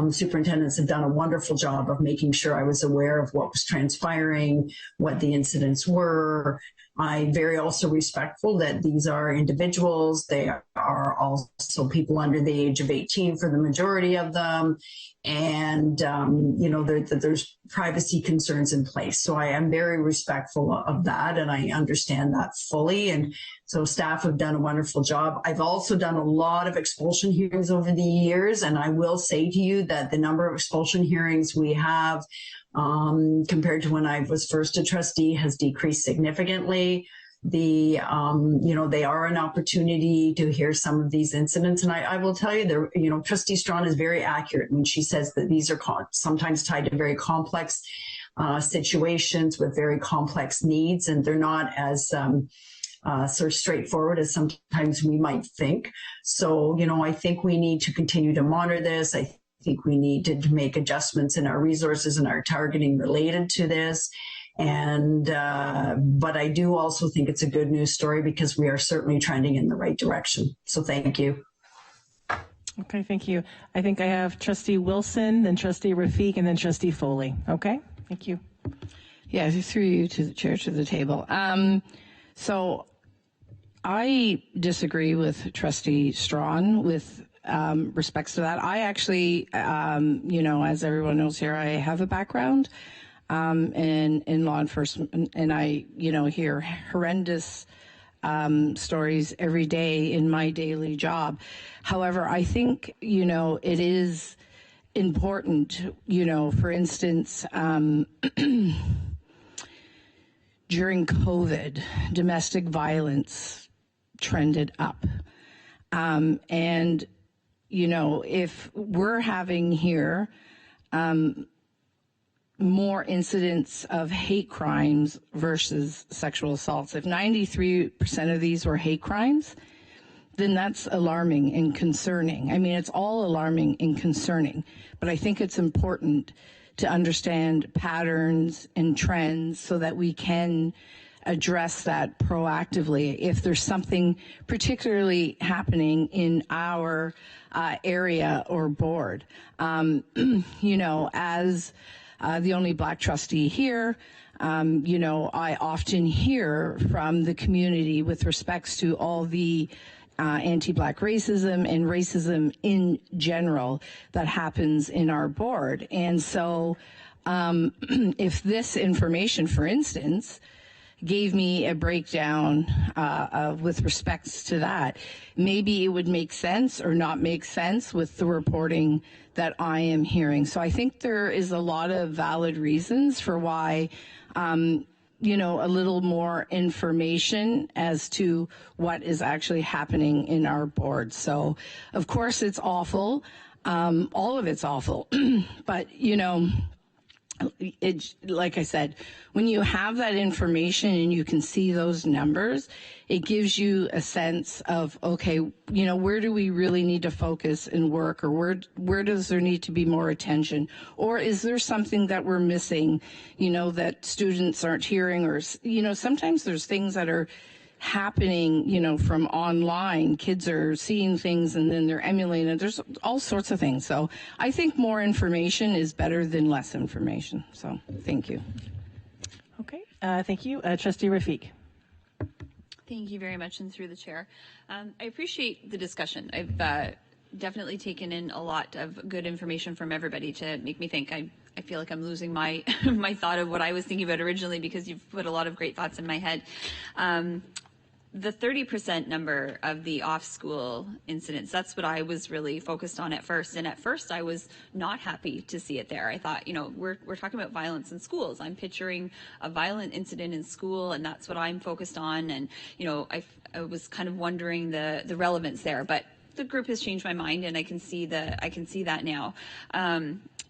Superintendents have done a wonderful job of making sure I was aware of what was transpiring, what the incidents were. I'm very also respectful that these are individuals. They are also people under the age of 18 for the majority of them. And, there's privacy concerns in place. So I am very respectful of that, and I understand that fully. And so staff have done a wonderful job. I've also done a lot of expulsion hearings over the years, and I will say to you that the number of expulsion hearings we have compared to when I was first a trustee has decreased significantly. they are an opportunity to hear some of these incidents. And I will tell you, Trustee Strawn is very accurate when she says that these are sometimes tied to very complex situations with very complex needs, and they're not as sort of straightforward as sometimes we might think. So, I think we need to continue to monitor this. I think we need to make adjustments in our resources and our targeting related to this. And, but I do also think it's a good news story because we are certainly trending in the right direction. So thank you. Okay, thank you. I think I have Trustee Wilson, then Trustee Rafiq, and then Trustee Foley. Okay, thank you. Yeah, through you to the chair to the table. So I disagree with Trustee Strawn with respects to that. I actually, as everyone knows here, I have a background in law enforcement, and I, hear horrendous stories every day in my daily job. However, I think, it is important, for instance, during COVID, domestic violence trended up. And, if we're having here more incidents of hate crimes versus sexual assaults, if 93% of these were hate crimes, then that's alarming and concerning. I mean, it's all alarming and concerning, but I think it's important to understand patterns and trends so that we can address that proactively if there's something particularly happening in our area or board. As the only Black trustee here, I often hear from the community with respects to all the anti-Black racism and racism in general that happens in our board. And so if this information, for instance, gave me a breakdown with respects to that, maybe it would make sense or not make sense with the reporting that I am hearing. So I think there is a lot of valid reasons for why a little more information as to what is actually happening in our board. So, of course, it's awful. All of it's awful. But, it's like I said, when you have that information and you can see those numbers, it gives you a sense of, okay, where do we really need to focus and work, or where does there need to be more attention, or is there something that we're missing, that students aren't hearing, or, sometimes there's things that are happening, from online. Kids are seeing things and then they're emulating. There's all sorts of things. So I think more information is better than less information. So thank you. Okay, thank you. Trustee Rafiq. Thank you very much, and through the chair. I appreciate the discussion. I've definitely taken in a lot of good information from everybody to make me think. I feel like I'm losing my my thought of what I was thinking about originally, because you've put a lot of great thoughts in my head. The 30% number of the off-school incidents, that's what I was really focused on at first. And at first I was not happy to see it there. I thought, we're talking about violence in schools. I'm picturing a violent incident in school, and that's what I'm focused on. And, I was kind of wondering the relevance there, but the group has changed my mind, and I can see that now.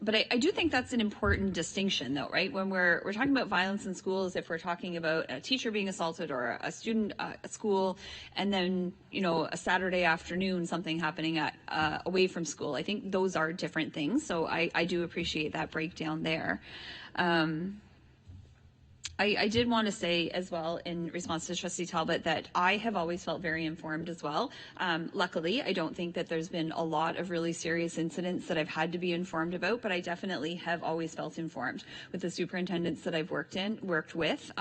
But I do think that's an important distinction, though, right? When we're talking about violence in schools, if we're talking about a teacher being assaulted or a student at school, and then, a Saturday afternoon, something happening away from school, I think those are different things. So I do appreciate that breakdown there. I did want to say as well, in response to Trustee Talbot, that I have always felt very informed as well. Luckily, I don't think that there's been a lot of really serious incidents that I've had to be informed about, but I definitely have always felt informed with the superintendents that I've worked with.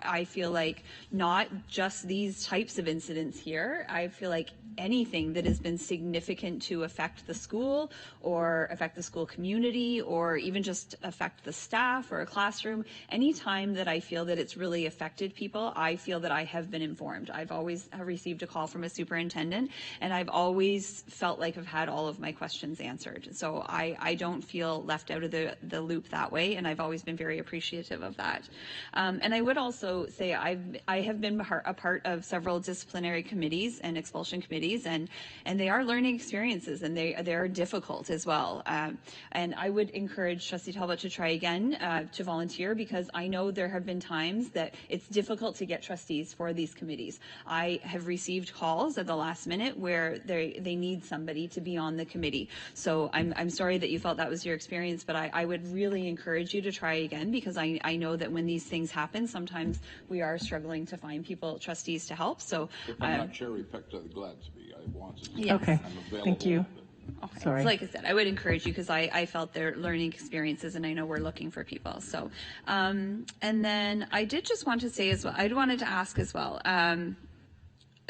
I feel like not just these types of incidents here. I feel like anything that has been significant to affect the school or affect the school community or even just affect the staff or a classroom, anytime that I feel that it's really affected people, I feel that I have been informed. I've always received a call from a superintendent, and I've always felt like I've had all of my questions answered. So I don't feel left out of the loop that way, and I've always been very appreciative of that. And I would also say I have been a part of several disciplinary committees and expulsion committees, and they are learning experiences, and they are difficult as well. And I would encourage Trustee Talbot to try again to volunteer, because I know there have been times that it's difficult to get trustees for these committees. I have received calls at the last minute where they need somebody to be on the committee. So I'm sorry that you felt that was your experience, but I would really encourage you to try again, because I know that when these things happen, sometimes we are struggling to find trustees to help. So if I'm not cherry picked, I'd be glad to be. I want to be. Yes. Okay, thank you. Okay. Sorry. So like I said, I would encourage you, because I felt their learning experiences, and I know we're looking for people. So, and then I did just want to say as well, I wanted to ask as well,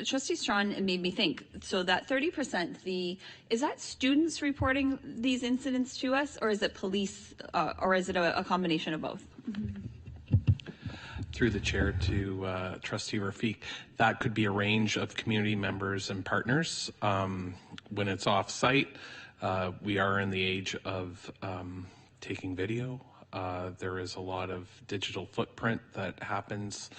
Trustee Strawn, it made me think, so that 30%, is that students reporting these incidents to us, or is it police, or is it a combination of both? Through the chair to Trustee Rafiq, that could be a range of community members and partners. When it's off-site, we are in the age of taking video. There is a lot of digital footprint that happens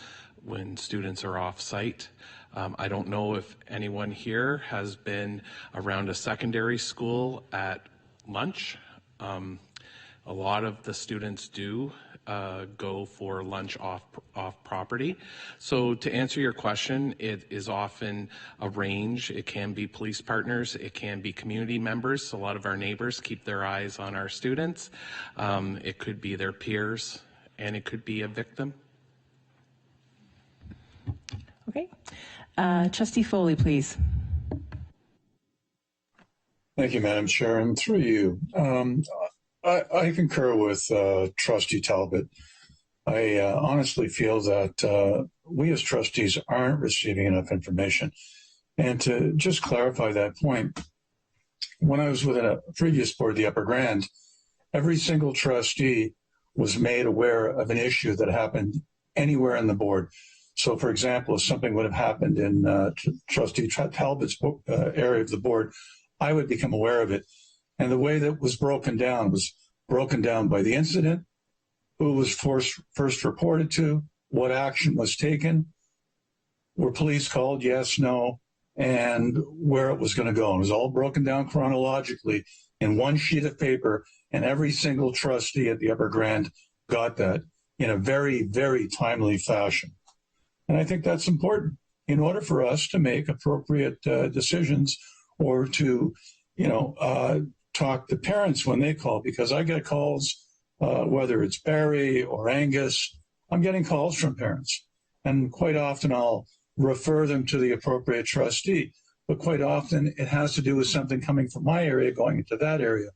when students are off-site. I don't know if anyone here has been around a secondary school at lunch. A lot of the students do go for lunch off property. So to answer your question, it is often a range. It can be police partners, it can be community members. A lot of our neighbors keep their eyes on our students. It could be their peers, and it could be a victim. Okay. Trustee Foley, please. Thank you, Madam Chair, and through you. I concur with Trustee Talbot. I honestly feel that we as trustees aren't receiving enough information. And to just clarify that point, when I was with a previous board, the Upper Grand, every single trustee was made aware of an issue that happened anywhere in the board. So, for example, if something would have happened in Trustee Talbot's area of the board, I would become aware of it. And the way that was broken down by the incident, who was first reported to, what action was taken, were police called, yes, no, and where it was going to go. It was all broken down chronologically in one sheet of paper, and every single trustee at the Upper Grand got that in a very, very timely fashion. And I think that's important in order for us to make appropriate decisions, or to, talk to parents when they call, because I get calls, whether it's Barry or Angus, I'm getting calls from parents. And quite often I'll refer them to the appropriate trustee, but quite often it has to do with something coming from my area going into that area.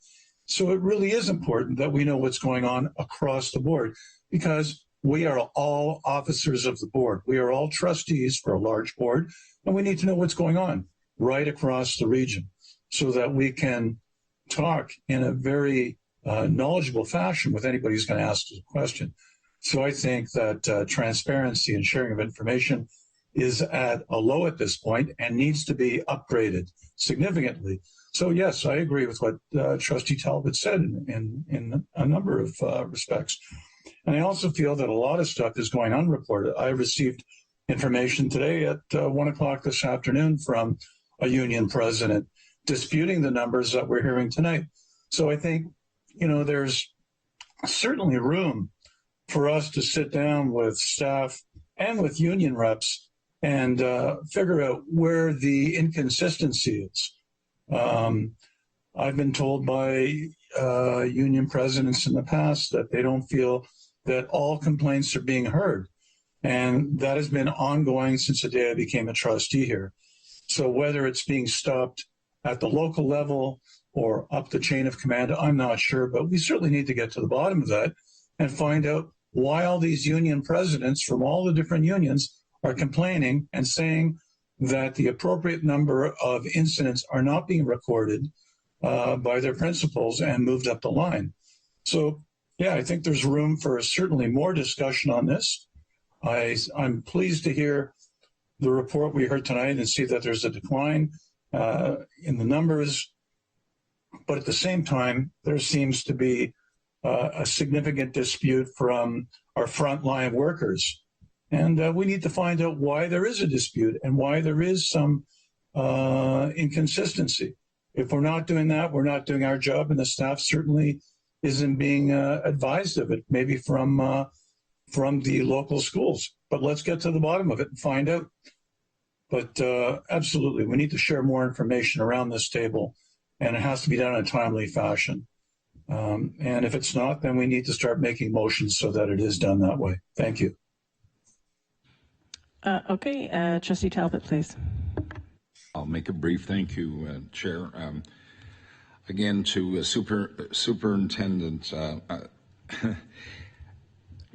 So it really is important that we know what's going on across the board, because we are all officers of the board. We are all trustees for a large board, and we need to know what's going on right across the region so that we can talk in a very knowledgeable fashion with anybody who's going to ask us a question. So I think that transparency and sharing of information is at a low at this point and needs to be upgraded significantly. So yes, I agree with what Trustee Talbot said in a number of respects. And I also feel that a lot of stuff is going unreported. I received information today at 1 o'clock this afternoon from a union president disputing the numbers that we're hearing tonight. So I think, there's certainly room for us to sit down with staff and with union reps and figure out where the inconsistency is. I've been told by union presidents in the past that they don't feel that all complaints are being heard. And that has been ongoing since the day I became a trustee here. So whether it's being stopped at the local level or up the chain of command, I'm not sure, but we certainly need to get to the bottom of that and find out why all these union presidents from all the different unions are complaining and saying that the appropriate number of incidents are not being recorded by their principals and moved up the line. So Yeah, I think there's room for certainly more discussion on this. I'm pleased to hear the report we heard tonight and see that there's a decline in the numbers. But at the same time, there seems to be a significant dispute from our frontline workers. And we need to find out why there is a dispute and why there is some inconsistency. If we're not doing that, we're not doing our job, and the staff certainly isn't being advised of it, maybe from the local schools. But let's get to the bottom of it and find out. But absolutely, we need to share more information around this table, and it has to be done in a timely fashion. And if it's not, then we need to start making motions so that it is done that way. Thank you. Okay, Trustee Talbot, please. I'll make it brief. Thank you, Chair. Again, to Superintendent, I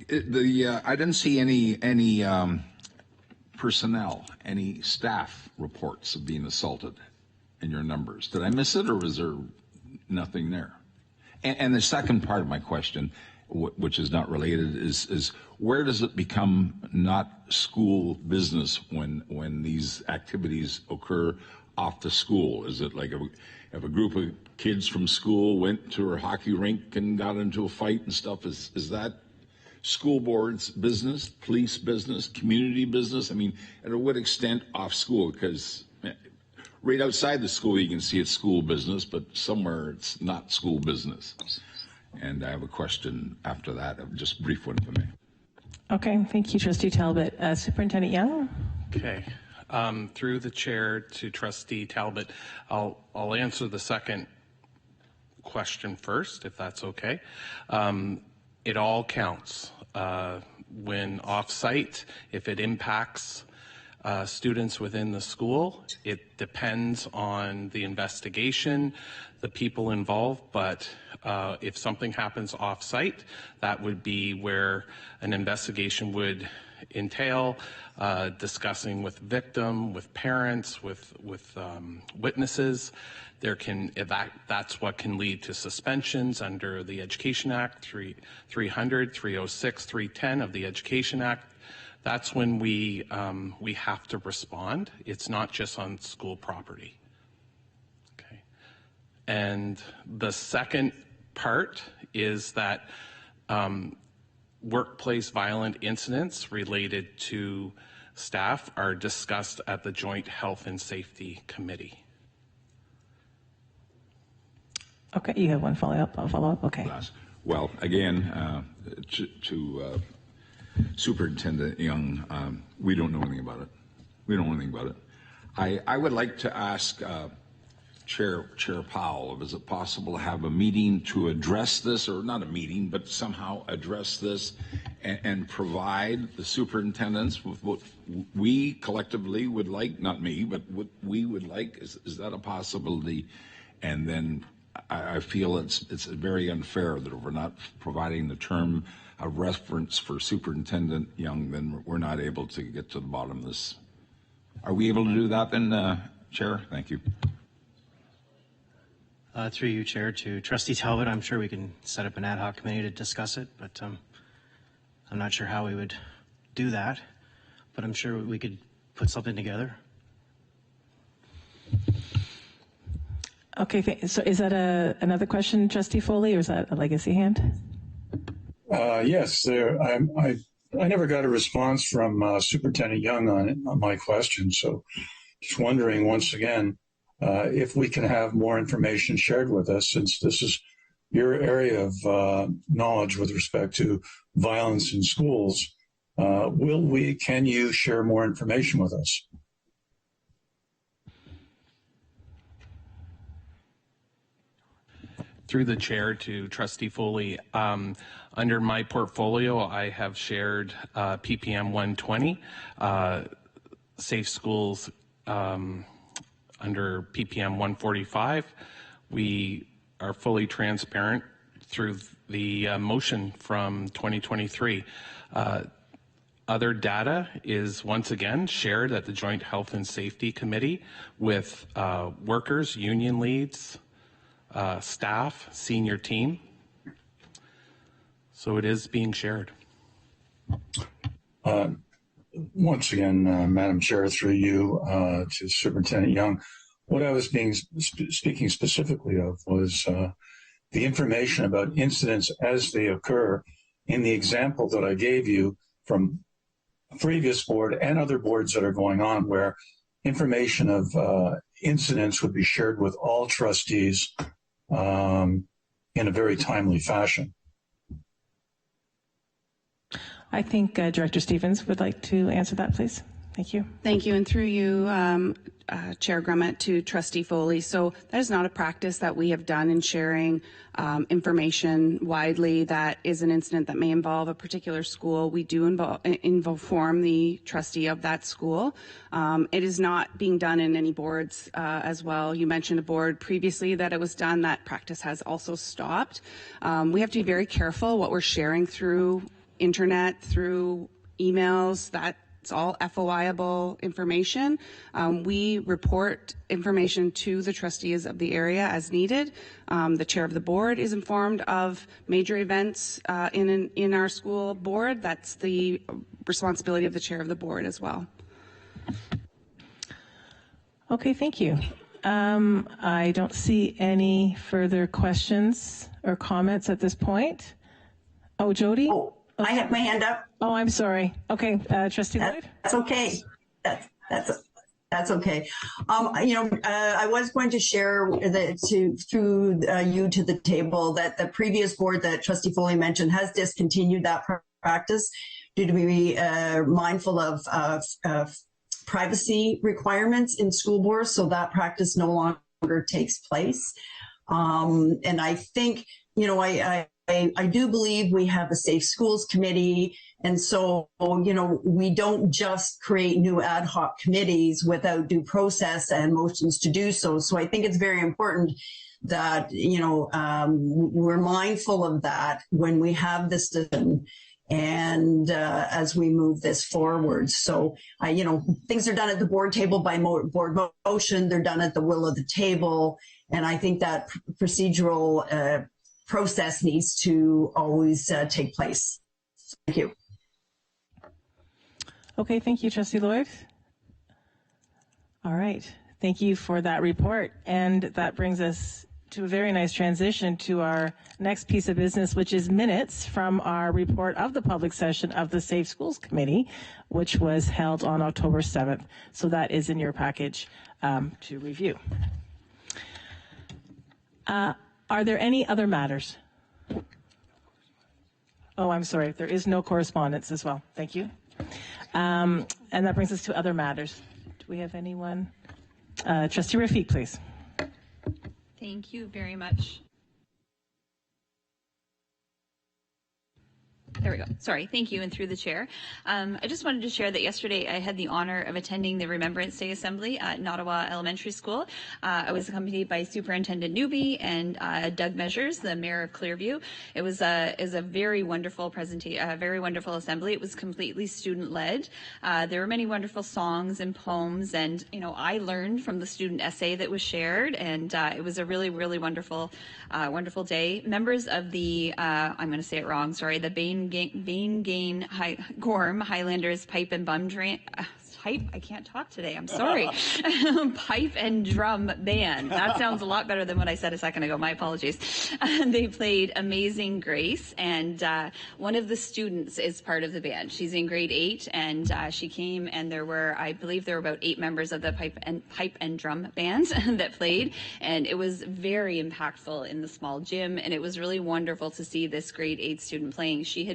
didn't see any personnel, any staff reports of being assaulted in your numbers. Did I miss it, or was there nothing there? And the second part of my question, which is not related, is where does it become not school business when these activities occur off the school? Is it like if a group of kids from school went to a hockey rink and got into a fight and stuff? Is that school board's business, police business, community business? I mean, at what extent off school? Because right outside the school, you can see it's school business, but somewhere it's not school business. And I have a question after that, just a brief one for me. Okay, thank you, Trustee Talbot. Superintendent Young? Okay. Through the chair to Trustee Talbot, I'll answer the second question first, if that's okay. It all counts. When off-site, if it impacts students within the school, it depends on the investigation, the people involved, but if something happens off-site, that would be where an investigation would entail discussing with victim, with parents, with witnesses. That's what can lead to suspensions under the Education Act, 300, 306, 310 of the Education Act. That's when we have to respond. It's not just on school property. Okay. And the second part is that workplace violent incidents related to staff are discussed at the Joint Health and Safety Committee. Okay, you have one follow-up? Okay. Well, again, to Superintendent Young, we don't know anything about it. I would like to ask Chair Powell, is it possible to have a meeting to address this, or not a meeting, but somehow address this and provide the superintendents with what we collectively would like, not me, but what we would like? Is that a possibility? And then I feel it's very unfair that if we're not providing the term of reference for Superintendent Young, then we're not able to get to the bottom of this. Are we able to do that then, Chair? Thank you. Through you, Chair, to Trustee Talbot, I'm sure we can set up an ad hoc committee to discuss it, but I'm not sure how we would do that, but I'm sure we could put something together. Okay, so is that another question, Trustee Foley, or is that a legacy hand? Yes, I never got a response from Superintendent Young on my question, so just wondering once again if we can have more information shared with us, since this is your area of knowledge with respect to violence in schools. Can you share more information with us? Through the chair to Trustee Foley, under my portfolio, I have shared PPM 120, Safe Schools under PPM 145. We are fully transparent through the motion from 2023. Other data is once again shared at the Joint Health and Safety Committee with workers, union leads, staff, senior team. So it is being shared. Once again, Madam Chair, through you to Superintendent Young, what I was speaking specifically of was the information about incidents as they occur in the example that I gave you from a previous board and other boards that are going on, where information of incidents would be shared with all trustees in a very timely fashion. I think Director Stevens would like to answer that, please. Thank you. Thank you. And through you, Chair Grummett, to Trustee Foley. So that is not a practice that we have done in sharing information widely that is an incident that may involve a particular school. We do inform the trustee of that school. It is not being done in any boards as well. You mentioned a board previously that it was done. That practice has also stopped. We have to be very careful what we're sharing through internet, through emails. That's all FOI-able information. We report information to the trustees of the area as needed. The chair of the board is informed of major events in our school board. That's the responsibility of the chair of the board as well. Okay, thank you. I don't see any further questions or comments at this point. Oh, Jody? Oh, I have my hand up. Oh, I'm sorry. Okay, Trustee Lloyd? That's okay. That's okay. I was going to share through you to the table that the previous board that Trustee Foley mentioned has discontinued that practice due to be mindful of privacy requirements in school boards, so that practice no longer takes place. And I think, I do believe we have a Safe Schools Committee, and so, we don't just create new ad hoc committees without due process and motions to do so. So I think it's very important that, we're mindful of that when we have this decision and as we move this forward. So, things are done at the board table by board motion. They're done at the will of the table. And I think that procedural process needs to always take place. Thank you. Okay, thank you, Trustee Lloyd. All right, thank you for that report. And that brings us to a very nice transition to our next piece of business, which is minutes from our report of the public session of the Safe Schools Committee, which was held on October 7th. So that is in your package to review. Are there any other matters? Oh, I'm sorry. There is no correspondence as well. Thank you. And that brings us to other matters. Do we have anyone? Trustee Rafiq, please. Thank you very much. There we go. Sorry. Thank you. And through the chair, I just wanted to share that yesterday I had the honor of attending the Remembrance Day Assembly at Nottawa Elementary School. I was accompanied by Superintendent Newby and Doug Measures, the Mayor of Clearview. It was a very wonderful presentation, a very wonderful assembly. It was completely student-led. There were many wonderful songs and poems, and I learned from the student essay that was shared, and it was a really, really wonderful, wonderful day. Members of the, I'm going to say it wrong, sorry, the Bain Gorm Highlanders Pipe and Bum I can't talk today. I'm sorry. Pipe and Drum Band. That sounds a lot better than what I said a second ago. My apologies. They played Amazing Grace, and one of the students is part of the band. She's in grade 8, and she came, and I believe there were about 8 members of the pipe and drum band that played, and it was very impactful in the small gym, and it was really wonderful to see this grade 8 student playing. She's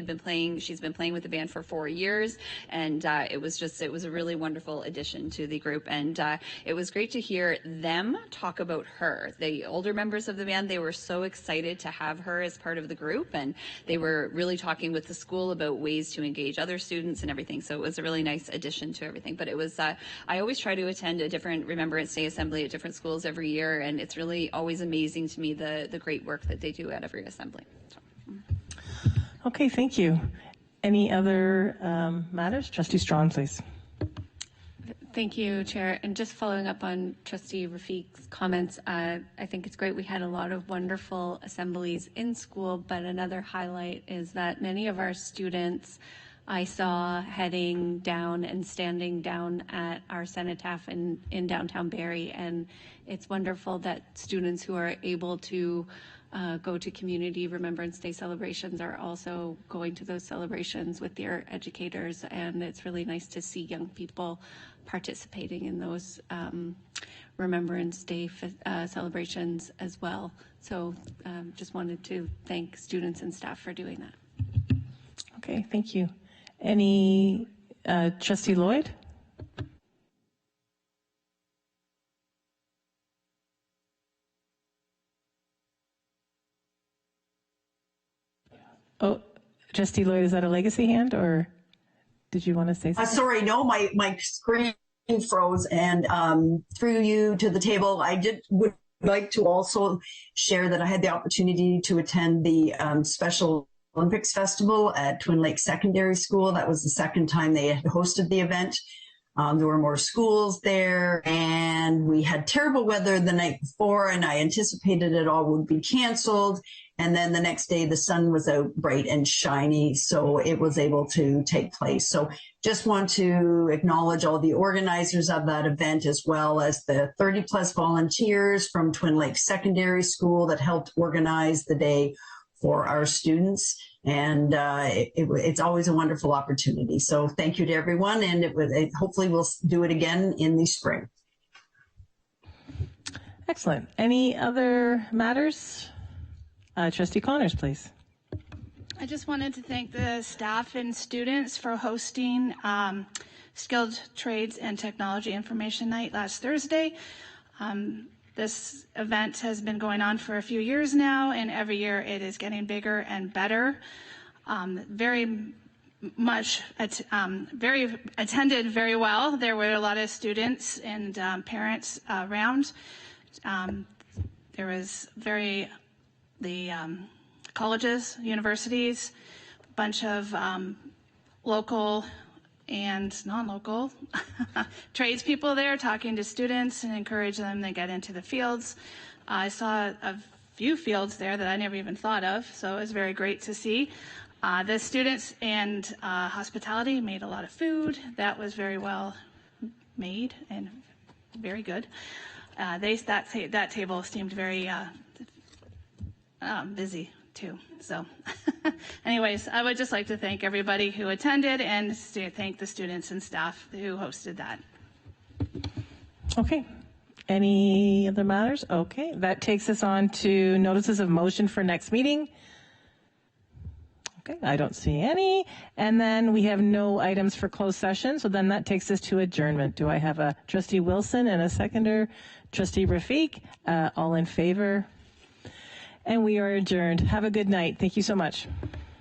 been playing with the band for 4 years, and it was a really wonderful addition to the group, and it was great to hear them talk about her. The older members of the band, they were so excited to have her as part of the group, and they were really talking with the school about ways to engage other students and everything, so it was a really nice addition to everything. But it was, I always try to attend a different Remembrance Day assembly at different schools every year, and it's really always amazing to me the great work that they do at every assembly. So. Okay, thank you. Any other matters? Trustee Strong, please. Thank you, Chair. And just following up on Trustee Rafiq's comments, I think it's great we had a lot of wonderful assemblies in school, but another highlight is that many of our students I saw heading down and standing down at our cenotaph in downtown Barrie, and it's wonderful that students who are able to go to Community Remembrance Day celebrations are also going to those celebrations with their educators, and it's really nice to see young people participating in those Remembrance Day celebrations as well. So just wanted to thank students and staff for doing that. Okay, thank you. Any, Trustee Lloyd? Oh, Trustee Lloyd, is that a legacy hand, or did you want to say something? Sorry, no, my screen froze, and through you to the table, would like to also share that I had the opportunity to attend the Special Olympics Festival at Twin Lakes Secondary School. That was the second time they had hosted the event. There were more schools there, and we had terrible weather the night before, and I anticipated it all would be canceled. And then the next day, the sun was out bright and shiny, so it was able to take place. So just want to acknowledge all the organizers of that event, as well as the 30-plus volunteers from Twin Lakes Secondary School that helped organize the day for our students. And it's always a wonderful opportunity. So thank you to everyone, and hopefully we'll do it again in the spring. Excellent. Any other matters? Trustee Connors, please. I just wanted to thank the staff and students for hosting Skilled Trades and Technology Information Night last Thursday. This event has been going on for a few years now, and every year it is getting bigger and better. Very attended very well. There were a lot of students and parents around. There was the colleges, universities, a bunch of local and non-local tradespeople there talking to students and encourage them to get into the fields. I saw a few fields there that I never even thought of, so it was very great to see. The students and hospitality made a lot of food. That was very well made and very good. That table seemed very busy too. So anyways, I would just like to thank everybody who attended and thank the students and staff who hosted that. Okay. Any other matters? Okay. That takes us on to notices of motion for next meeting. Okay, I don't see any. And then we have no items for closed session. So then that takes us to adjournment. Do I have a Trustee Wilson and a seconder? Trustee Rafiq, all in favor? And we are adjourned. Have a good night. Thank you so much.